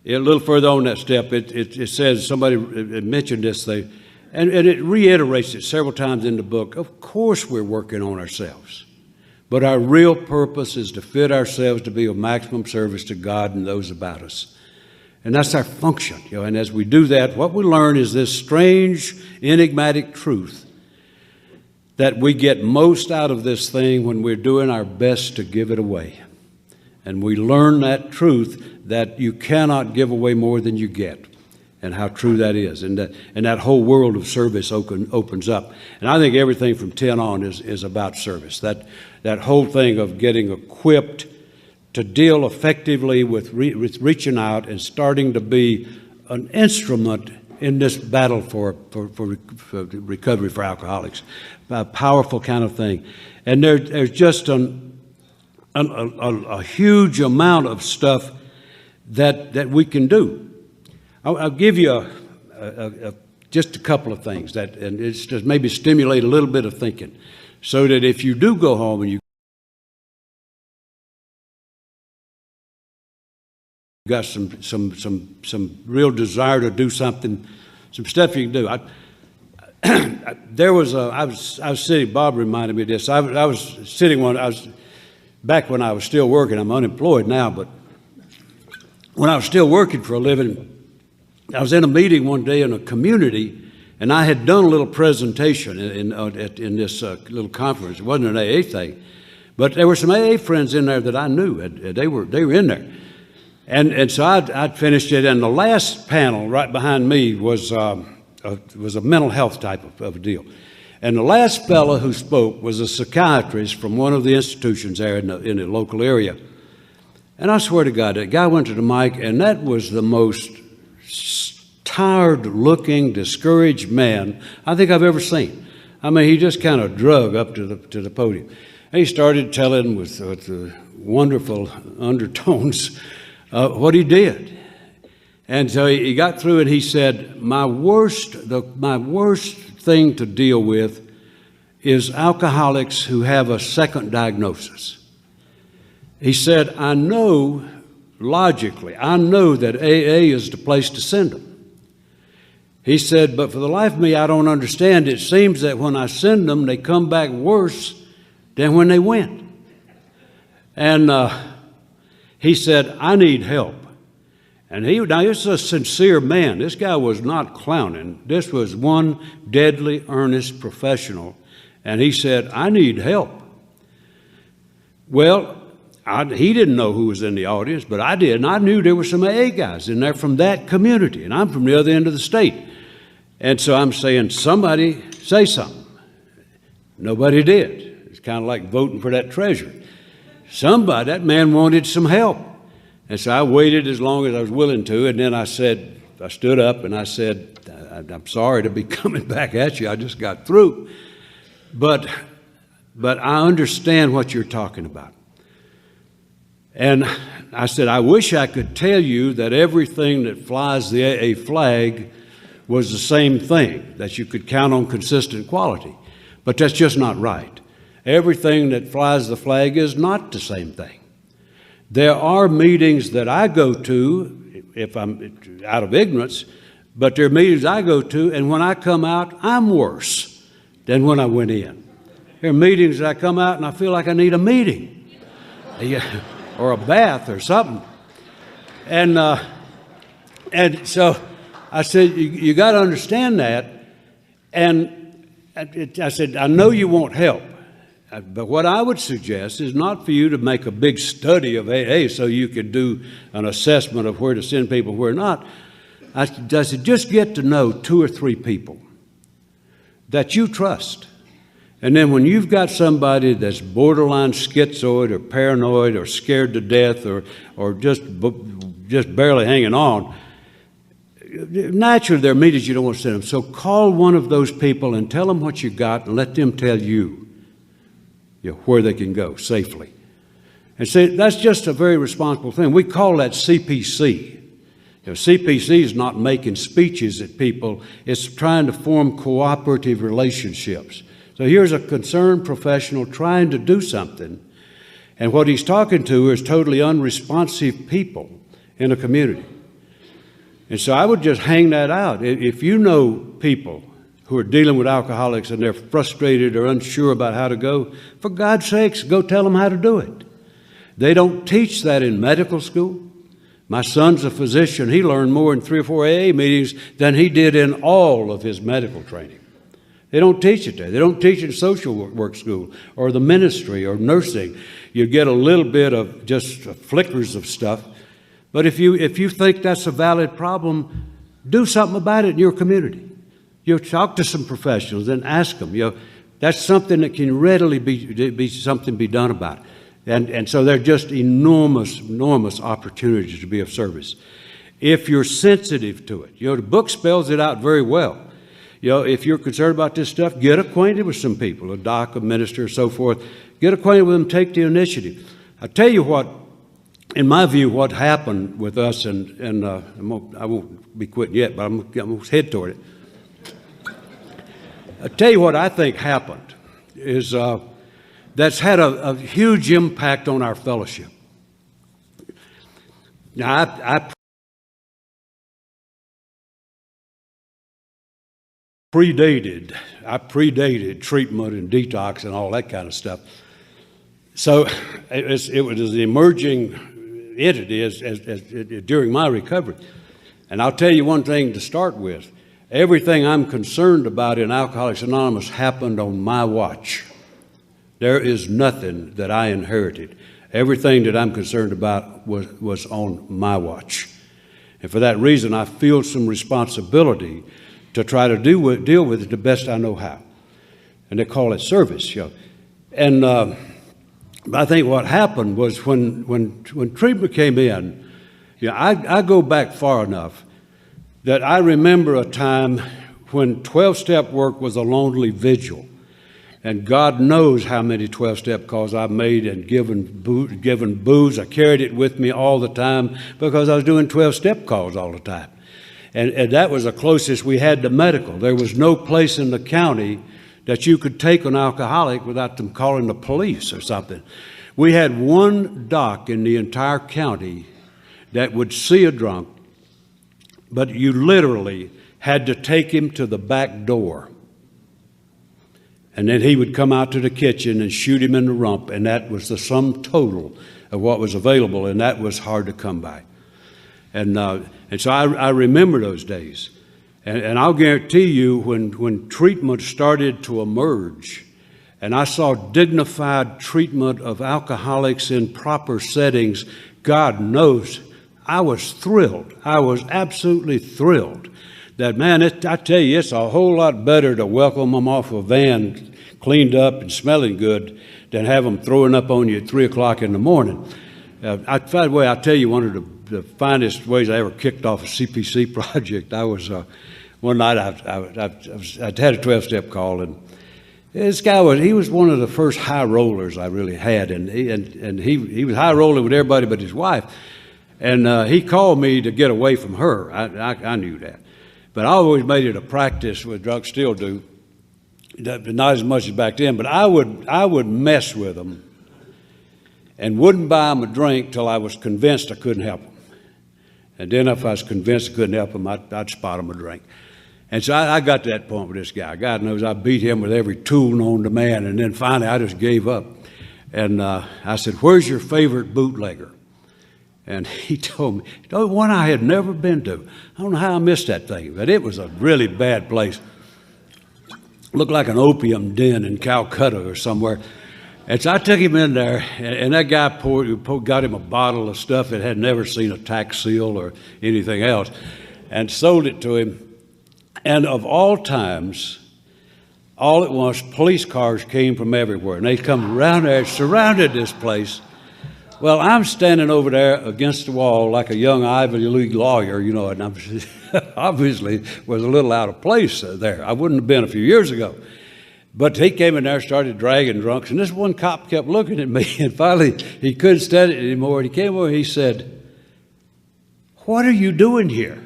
a little further on that step. It says, somebody mentioned this thing, and it reiterates it several times in the book. Of course we're working on ourselves. But our real purpose is to fit ourselves to be of maximum service to God and those about us. And that's our function. And as we do that, what we learn is this strange, enigmatic truth that we get most out of this thing when we're doing our best to give it away. And we learn that truth that you cannot give away more than you get, and how true that is. And that whole world of service opens up. And I think everything from 10 on is about service. That whole thing of getting equipped to deal effectively with reaching out and starting to be an instrument in this battle for recovery for alcoholics. A powerful kind of thing. And there's just a huge amount of stuff that we can do. I'll give you just a couple of things and it's just maybe stimulate a little bit of thinking, so that if you do go home and you got some real desire to do something, some stuff you can do. I was sitting. Bob reminded me of this. I was sitting back when I was still working. I'm unemployed now, but when I was still working for a living, I was in a meeting one day in a community, and I had done a little presentation in this little conference. It wasn't an AA thing, but there were some AA friends in there that I knew. They were in there. And so I'd finished it, and the last panel right behind me was a mental health type of deal. And the last fellow who spoke was a psychiatrist from one of the institutions there in the local area. And I swear to God, that guy went to the mic, and that was the most tired-looking, discouraged man I think I've ever seen. I mean, he just kind of drug up to the podium. And he started telling with wonderful undertones what he did. And so he got through and he said, my worst thing to deal with is alcoholics who have a second diagnosis. He said, I know logically, I know that AA is the place to send them. He said, but for the life of me, I don't understand. It seems that when I send them, they come back worse than when they went. And he said, I need help. And now this is a sincere man. This guy was not clowning. This was one deadly, earnest professional. And he said, I need help. Well, he didn't know who was in the audience, but I did. And I knew there were some AA guys in there from that community. And I'm from the other end of the state. And so I'm saying, somebody say something. Nobody did. It's kind of like voting for that treasurer. That man wanted some help. And so I waited as long as I was willing to, and then I stood up and I said, I'm sorry to be coming back at you. I just got through. But I understand what you're talking about. And I said, I wish I could tell you that everything that flies the AA flag was the same thing, that you could count on consistent quality. But that's just not right. Everything that flies the flag is not the same thing. There are meetings that I go to, if I'm out of ignorance, but there are meetings I go to, and when I come out, I'm worse than when I went in. There are meetings that I come out and I feel like I need a meeting or a bath or something. And so I said, you got to understand that. And I said, I know you want help. But what I would suggest is not for you to make a big study of AA so you could do an assessment of where to send people, where not. I said, just get to know 2 or 3 people that you trust. And then when you've got somebody that's borderline schizoid or paranoid or scared to death or just barely hanging on, naturally there are meetings you don't want to send them. So call one of those people and tell them what you got and let them tell you where they can go safely. And see, that's just a very responsible thing. We call that CPC. CPC is not making speeches at people. It's trying to form cooperative relationships. So here's a concerned professional trying to do something, and what he's talking to is totally unresponsive people in a community. And so I would just hang that out. If you know people who are dealing with alcoholics and they're frustrated or unsure about how to go, for God's sakes, go tell them how to do it. They don't teach that in medical school. My son's a physician. He learned more in 3 or 4 AA meetings than he did in all of his medical training. They don't teach it there. They don't teach it in social work school or the ministry or nursing. You get a little bit of just flickers of stuff. But if you think that's a valid problem, do something about it in your community. You talk to some professionals and ask them. That's something that can readily be done about it. And so there are just enormous opportunities to be of service. If you're sensitive to it, the book spells it out very well. If you're concerned about this stuff, get acquainted with some people, a doc, a minister, so forth. Get acquainted with them, take the initiative. I'll tell you what, in my view, what happened with us, and I won't be quitting yet, but I'm going to head toward it. I'll tell you what I think happened is that's had a huge impact on our fellowship. Now, I predated treatment and detox and all that kind of stuff. So it was an emerging entity during my recovery. And I'll tell you one thing to start with. Everything I'm concerned about in Alcoholics Anonymous happened on my watch. There is nothing that I inherited. Everything that I'm concerned about was on my watch. And for that reason, I feel some responsibility to try to deal with it the best I know how. And they call it service. And I think what happened was when treatment came in, I go back far enough that I remember a time when 12-step work was a lonely vigil. And God knows how many 12-step calls I've made and given booze. I carried it with me all the time because I was doing 12-step calls all the time. And that was the closest we had to medical. There was no place in the county that you could take an alcoholic without them calling the police or something. We had one doc in the entire county that would see a drunk, but you literally had to take him to the back door. And then he would come out to the kitchen and shoot him in the rump, and that was the sum total of what was available, and that was hard to come by. And so I remember those days. And I'll guarantee you when treatment started to emerge, and I saw dignified treatment of alcoholics in proper settings, God knows, I was thrilled. I was absolutely thrilled. That, man, I tell you, it's a whole lot better to welcome them off a van cleaned up and smelling good than have them throwing up on you at 3 o'clock in the morning. By the way, I'll tell you one of the finest ways I ever kicked off a CPC project. I was, one night I'd had a 12-step call, and this guy was one of the first high rollers I really had, and he was high rolling with everybody but his wife. And he called me to get away from her. I knew that. But I always made it a practice, with drugs still do, not as much as back then, but I would mess with them and wouldn't buy them a drink till I was convinced I couldn't help them. And then if I was convinced I couldn't help them, I'd spot them a drink. And so I got to that point with this guy. God knows I beat him with every tool known to man, and then finally I just gave up. And I said, "Where's your favorite bootlegger?" And he told me, one I had never been to. I don't know how I missed that thing, but it was a really bad place. Looked like an opium den in Calcutta or somewhere. And so I took him in there, and that guy got him a bottle of stuff that had never seen a tax seal or anything else, and sold it to him. And of all times, all at once, police cars came from everywhere, and they come around there, surrounded this place. Well, I'm standing over there against the wall like a young Ivy League lawyer, and I'm obviously was a little out of place there. I wouldn't have been a few years ago. But he came in there, started dragging drunks, and this one cop kept looking at me, and finally he couldn't stand it anymore. And he came over and he said, "What are you doing here?"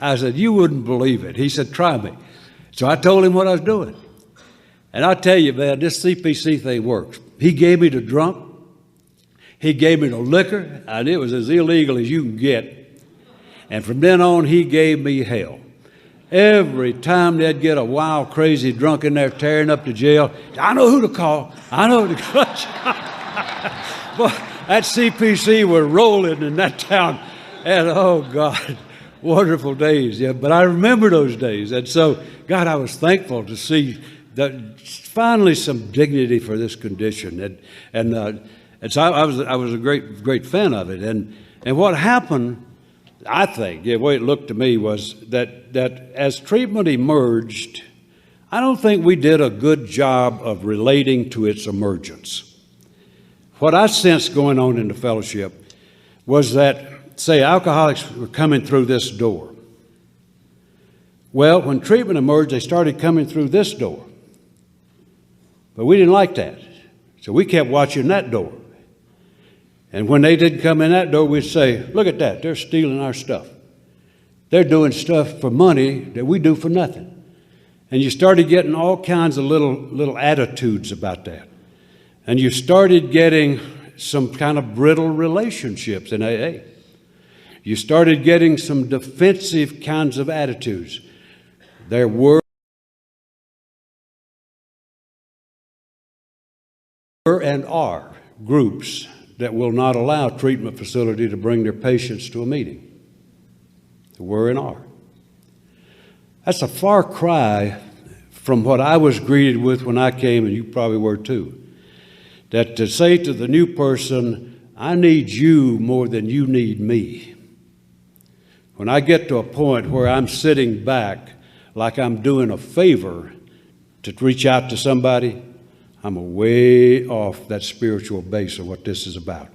I said, "You wouldn't believe it." He said, "Try me." So I told him what I was doing. And I tell you, man, this CPC thing works. He gave me the drunk. He gave me the liquor, and it was as illegal as you can get. And from then on, he gave me hell. Every time they'd get a wild, crazy drunk in there tearing up the jail, I know who to call. I know who to call. Boy, that CPC was rolling in that town. And oh, God, wonderful days. Yeah, but I remember those days. And so, God, I was thankful to see that finally some dignity for this condition. And so I was a great fan of it. And what happened, I think, the way it looked to me, was that as treatment emerged, I don't think we did a good job of relating to its emergence. What I sensed going on in the fellowship was that, say, alcoholics were coming through this door. Well, when treatment emerged, they started coming through this door. But we didn't like that. So we kept watching that door. And when they didn't come in that door, we'd say, look at that, they're stealing our stuff. They're doing stuff for money that we do for nothing. And you started getting all kinds of little attitudes about that. And you started getting some kind of brittle relationships in AA. You started getting some defensive kinds of attitudes. There were and are groups that will not allow a treatment facility to bring their patients to a meeting. There were and are. That's a far cry from what I was greeted with when I came, and you probably were too. That to say to the new person, I need you more than you need me. When I get to a point where I'm sitting back like I'm doing a favor to reach out to somebody, I'm way off that spiritual base of what this is about.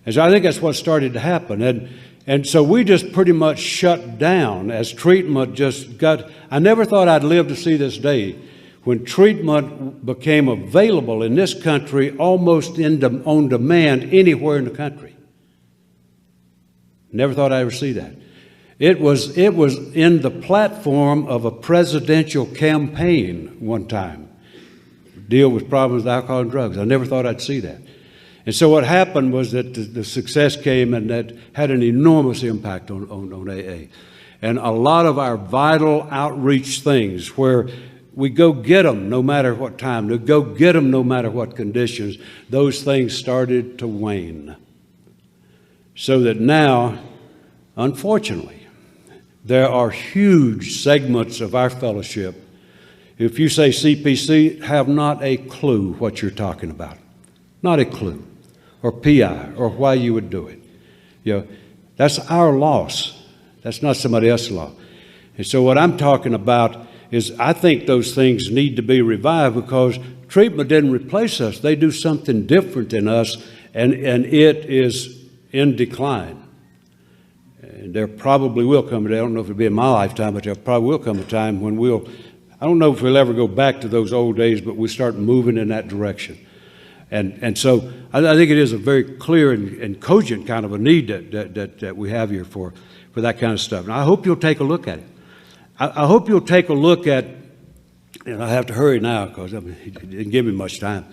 And so I think that's what started to happen. And so we just pretty much shut down as treatment just got. I never thought I'd live to see this day when treatment became available in this country almost on demand anywhere in the country. Never thought I'd ever see that. It was in the platform of a presidential campaign one time. Deal with problems with alcohol and drugs. I never thought I'd see that. And so what happened was that the success came, and that had an enormous impact on AA. And a lot of our vital outreach things where we go get them no matter what time, we go get them no matter what conditions, those things started to wane. So that now, unfortunately, there are huge segments of our fellowship. If you say CPC, have not a clue what you're talking about. Not a clue. Or PI, or why you would do it. You know, that's our loss. That's not somebody else's loss. And so what I'm talking about is I think those things need to be revived because treatment didn't replace us. They do something different in us, and it is in decline. And there probably will come a day, I don't know if it'll be in my lifetime, but there probably will come a time when I don't know if we'll ever go back to those old days, but we start moving in that direction. And so I think it is a very clear and cogent kind of a need that we have here for that kind of stuff. And I hope you'll take a look at it. I hope you'll take a look at, and I have to hurry now because he didn't give me much time.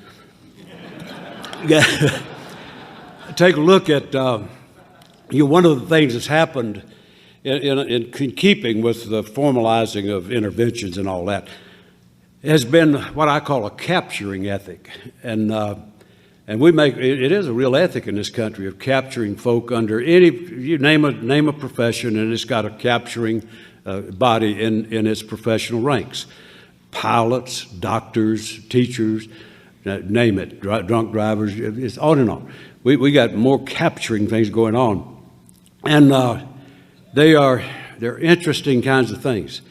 Take a look at one of the things that's happened in keeping with the formalizing of interventions and all that, has been what I call a capturing ethic. And it is a real ethic in this country of capturing folk under you name a profession, and it's got a capturing body in its professional ranks. Pilots, doctors, teachers, name it, drunk drivers, it's on and on. We got more capturing things going on. And they're interesting kinds of things.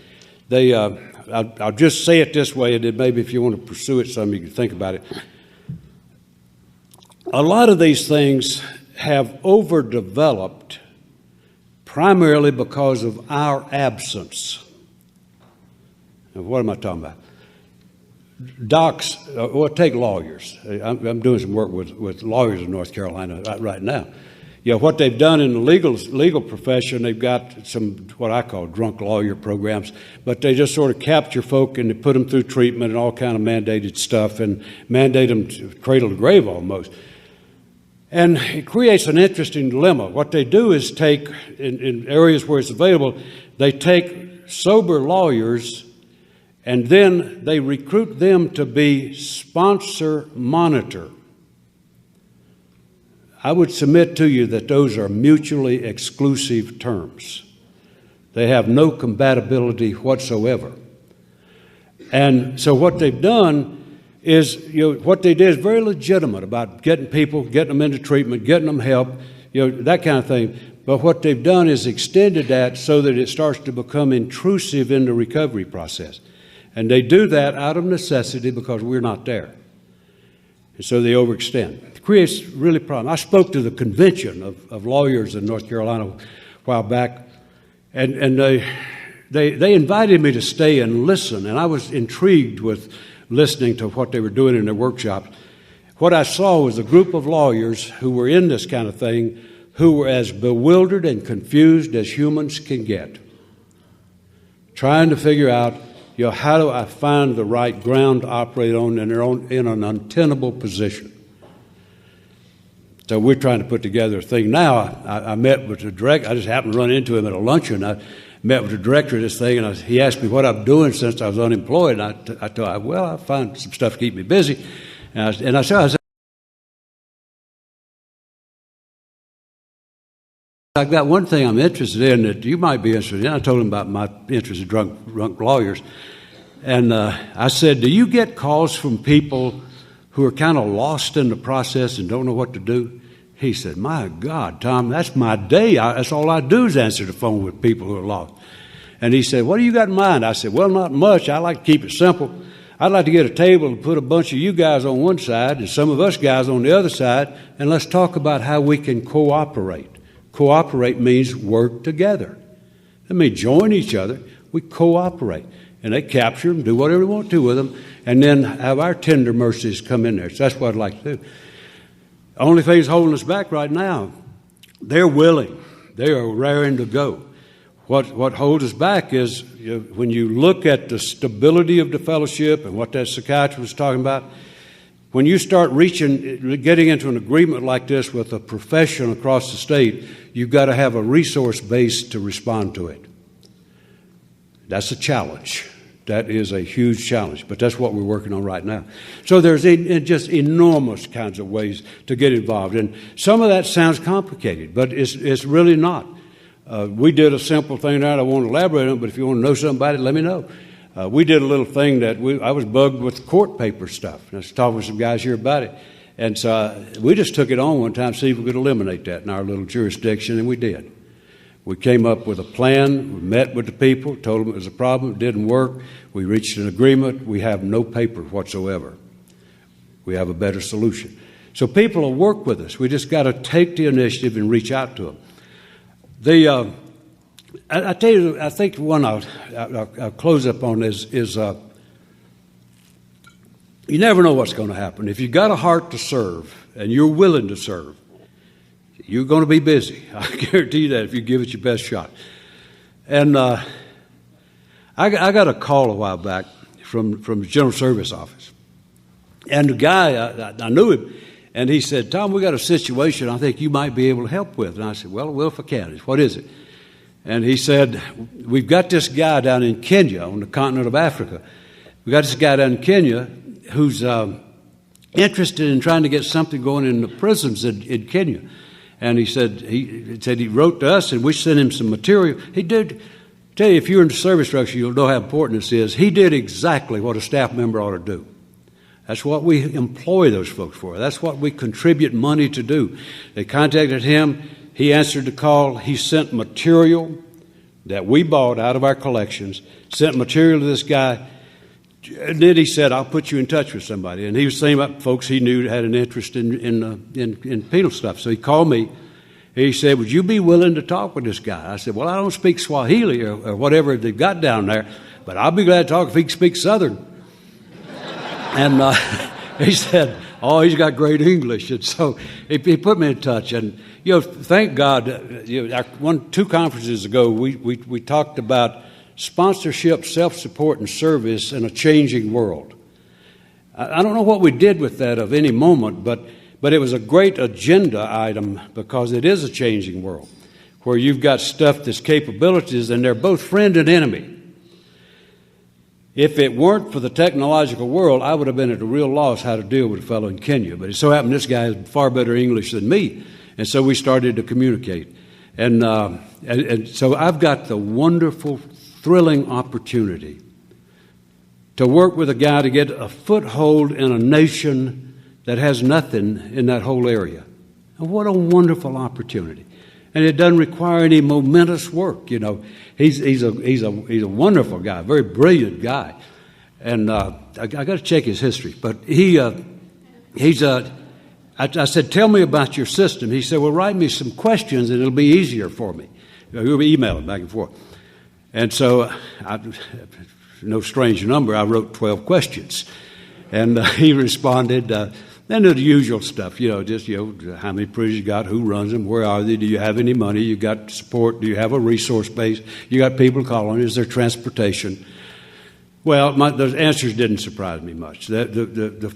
I'll just say it this way, and then maybe if you want to pursue it some, you can think about it. A lot of these things have overdeveloped primarily because of our absence. Now, what am I talking about? Docs, take lawyers. I'm doing some work with lawyers in North Carolina right now. What they've done in the legal profession, they've got some what I call drunk lawyer programs, but they just sort of capture folk and they put them through treatment and all kind of mandated stuff and mandate them to cradle to grave almost. And it creates an interesting dilemma. What they do is take, in areas where it's available, they take sober lawyers and then they recruit them to be sponsor monitor. I would submit to you that those are mutually exclusive terms. They have no compatibility whatsoever. And so what they've done is, what they did is very legitimate about getting people, getting them into treatment, getting them help, that kind of thing. But what they've done is extended that so that it starts to become intrusive in the recovery process. And they do that out of necessity because we're not there. And so they overextend. It creates really problem. I spoke to the convention of lawyers in North Carolina a while back, and they invited me to stay and listen, and I was intrigued with listening to what they were doing in their workshops. What I saw was a group of lawyers who were in this kind of thing who were as bewildered and confused as humans can get, trying to figure out, how do I find the right ground to operate on in an untenable position? So we're trying to put together a thing now. I met with the director. I just happened to run into him at a luncheon. I met with the director of this thing, and he asked me what I'm doing since I was unemployed. And I told him, I find some stuff to keep me busy. And I said, I've got one thing I'm interested in that you might be interested in. I told him about my interest in drunk lawyers. And I said, do you get calls from people who are kind of lost in the process and don't know what to do? He said, my God, Tom, that's my day. That's all I do is answer the phone with people who are lost. And he said, what do you got in mind? I said, well, not much. I like to keep it simple. I'd like to get a table and put a bunch of you guys on one side and some of us guys on the other side, and let's talk about how we can cooperate. Cooperate means work together. That means join each other. We cooperate. And they capture them, do whatever they want to with them, and then have our tender mercies come in there. So that's what I'd like to do. The only thing that's holding us back right now, they're willing. They are raring to go. What holds us back is when you look at the stability of the fellowship and what that psychiatrist was talking about, when you start getting into an agreement like this with a profession across the state, you've got to have a resource base to respond to it. That's a challenge. That is a huge challenge, but that's what we're working on right now. So there's just enormous kinds of ways to get involved, and some of that sounds complicated, but it's really not. We did a simple thing there. I won't elaborate on it, but if you want to know something about it, let me know. We did a little thing that I was bugged with court paper stuff. And I was talking with some guys here about it. And so we just took it on one time to see if we could eliminate that in our little jurisdiction, and we did. We came up with a plan. We met with the people, told them it was a problem. It didn't work. We reached an agreement. We have no paper whatsoever. We have a better solution. So people will work with us. We just got to take the initiative and reach out to them. I tell you, I think one I'll close up on is you never know what's going to happen. If you've got a heart to serve and you're willing to serve, you're going to be busy. I guarantee you that if you give it your best shot. And I got a call a while back from the General Service Office. And the guy, I knew him, and he said, Tom, we got a situation I think you might be able to help with. And I said, well, if I can. What is it? And he said, we've got this guy down in Kenya on the continent of Africa. We've got this guy down in Kenya who's interested in trying to get something going in the prisons in Kenya. And he said he wrote to us, and we sent him some material. He did, tell you, if you're in the service structure, you'll know how important this is. He did exactly what a staff member ought to do. That's what we employ those folks for. That's what we contribute money to do. They contacted him. He answered the call. He sent material that we bought out of our collections, sent material to this guy. And then he said, I'll put you in touch with somebody. And he was saying about folks he knew had an interest in penal stuff. So he called me. He said, would you be willing to talk with this guy? I said, well, I don't speak Swahili or whatever they've got down there, but I'll be glad to talk if he can speak Southern. And he said, oh, he's got great English. And so he put me in touch. And, thank God, 2 conferences ago, we talked about sponsorship, self-support, and service in a changing world. I don't know what we did with that of any moment, but it was a great agenda item because it is a changing world where you've got stuff that's capabilities, and they're both friend and enemy. If it weren't for the technological world, I would have been at a real loss how to deal with a fellow in Kenya. But it so happened this guy has far better English than me, and so we started to communicate. And so I've got the wonderful, thrilling opportunity to work with a guy to get a foothold in a nation that has nothing in that whole area. And what a wonderful opportunity. And it doesn't require any momentous work, you know. He's a wonderful guy, a very brilliant guy. And I got to check his history. But I said, tell me about your system. He said, well, write me some questions and it'll be easier for me. You'll be emailing back and forth. And so, no strange number, I wrote 12 questions. And he responded, and the usual stuff, you know, just, you know, how many prisoners you got, who runs them, where are they, do you have any money, you got support, do you have a resource base, you got people calling, is there transportation? Well, those answers didn't surprise me much. The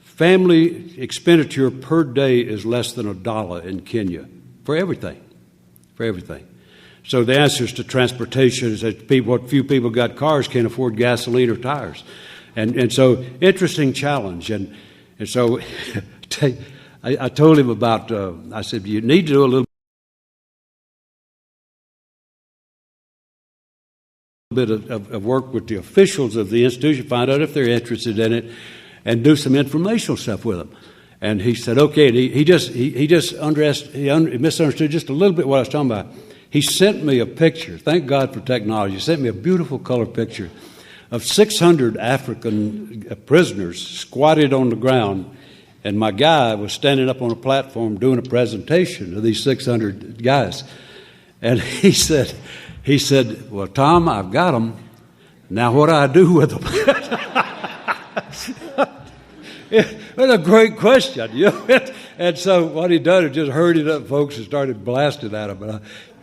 family expenditure per day is less than $1 in Kenya for everything. So the answers to transportation is that what few people got cars can't afford gasoline or tires. And so, interesting challenge. And so I told him about, I said, you need to do a little bit of work with the officials of the institution, find out if they're interested in it, and do some informational stuff with them. And he said, okay. And he misunderstood just a little bit what I was talking about. He sent me a picture. Thank God for technology. He sent me a beautiful color picture of 600 African prisoners squatted on the ground, and my guy was standing up on a platform doing a presentation to these 600 guys. And he said, well, Tom, I've got them. Now what do I do with them? That's a great question. You know? And so what he done is just herded up folks and started blasting at them.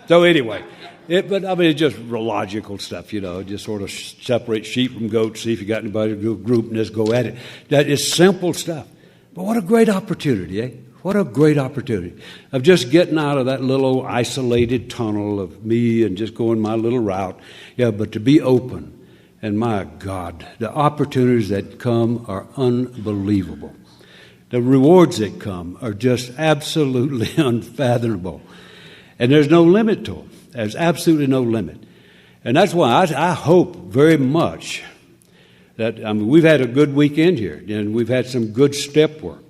So anyway, it's just logical stuff, you know, just sort of separate sheep from goats, see if you got anybody to do a group and just go at it. That is simple stuff. But what a great opportunity, eh? What a great opportunity of just getting out of that little isolated tunnel of me and just going my little route. Yeah, but to be open. And my God, the opportunities that come are unbelievable. The rewards that come are just absolutely unfathomable. And there's no limit to them. There's absolutely no limit. And that's why I hope very much that, we've had a good weekend here, and we've had some good step work.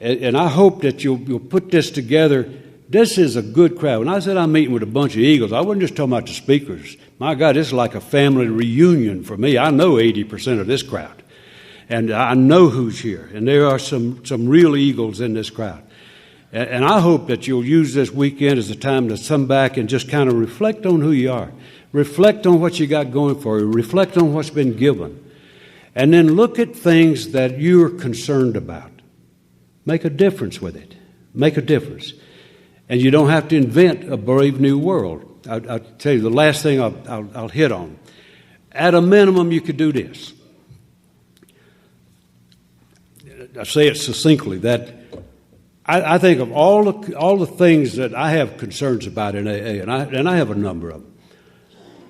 And I hope that you'll put this together. This is a good crowd. When I said I'm meeting with a bunch of Eagles, I wasn't just talking about the speakers. My God, this is like a family reunion for me. I know 80% of this crowd. And I know who's here. And there are some real Eagles in this crowd. And I hope that you'll use this weekend as a time to come back and just kind of reflect on who you are. Reflect on what you got going for you. Reflect on what's been given. And then look at things that you're concerned about. Make a difference with it. Make a difference. And you don't have to invent a brave new world. I'll tell you the last thing I'll hit on. At a minimum, you could do this. I say it succinctly, that I think of all the things that I have concerns about in AA, and I have a number of them.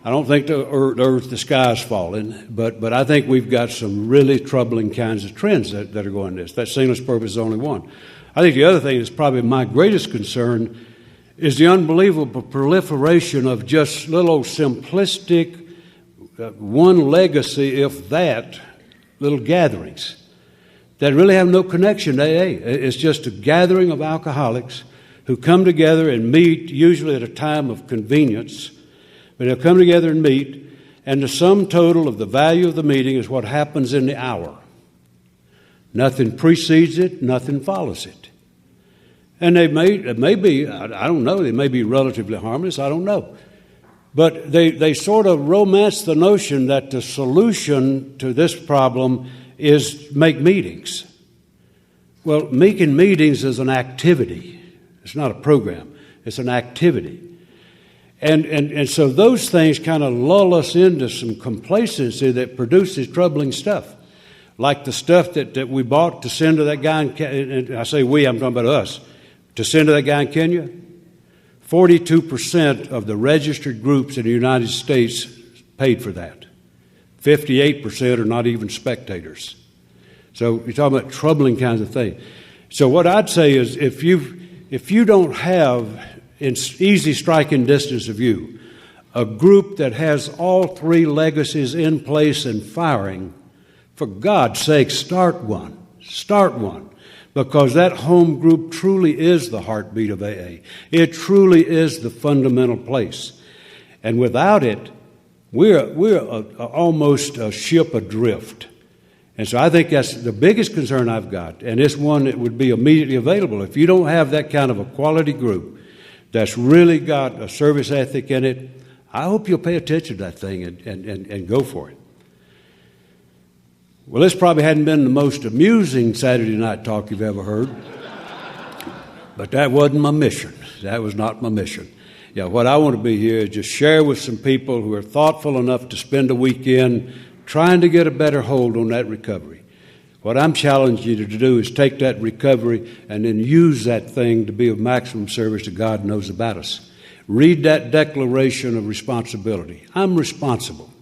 I don't think the sky's falling, but I think we've got some really troubling kinds of trends that are going this. That sinless purpose is only one. I think the other thing that's probably my greatest concern is the unbelievable proliferation of just little simplistic, one legacy, if that, little gatherings that really have no connection to AA. It's just a gathering of alcoholics who come together and meet, usually at a time of convenience, but they'll come together and meet, and the sum total of the value of the meeting is what happens in the hour. Nothing precedes it, nothing follows it. And it may be, I don't know, they may be relatively harmless, I don't know. But they sort of romance the notion that the solution to this problem is make meetings. Well, making meetings is an activity. It's not a program. It's an activity. And so those things kind of lull us into some complacency that produces troubling stuff. Like the stuff that we bought to send to that guy and I say we, I'm talking about us, to send to that guy in Kenya. 42% of the registered groups in the United States paid for that. 58% are not even spectators. So you're talking about troubling kinds of things. So what I'd say is if if you don't have, in easy striking distance of you, a group that has all three legacies in place and firing, for God's sake, start one. Start one. Because that home group truly is the heartbeat of AA. It truly is the fundamental place. And without it, we're almost a ship adrift. And so I think that's the biggest concern I've got. And it's one that would be immediately available. If you don't have that kind of a quality group that's really got a service ethic in it, I hope you'll pay attention to that thing and go for it. Well, this probably hadn't been the most amusing Saturday night talk you've ever heard. But that wasn't my mission. That was not my mission. Yeah, what I want to be here is just share with some people who are thoughtful enough to spend a weekend trying to get a better hold on that recovery. What I'm challenging you to do is take that recovery and then use that thing to be of maximum service to God knows about us. Read that declaration of responsibility. I'm responsible.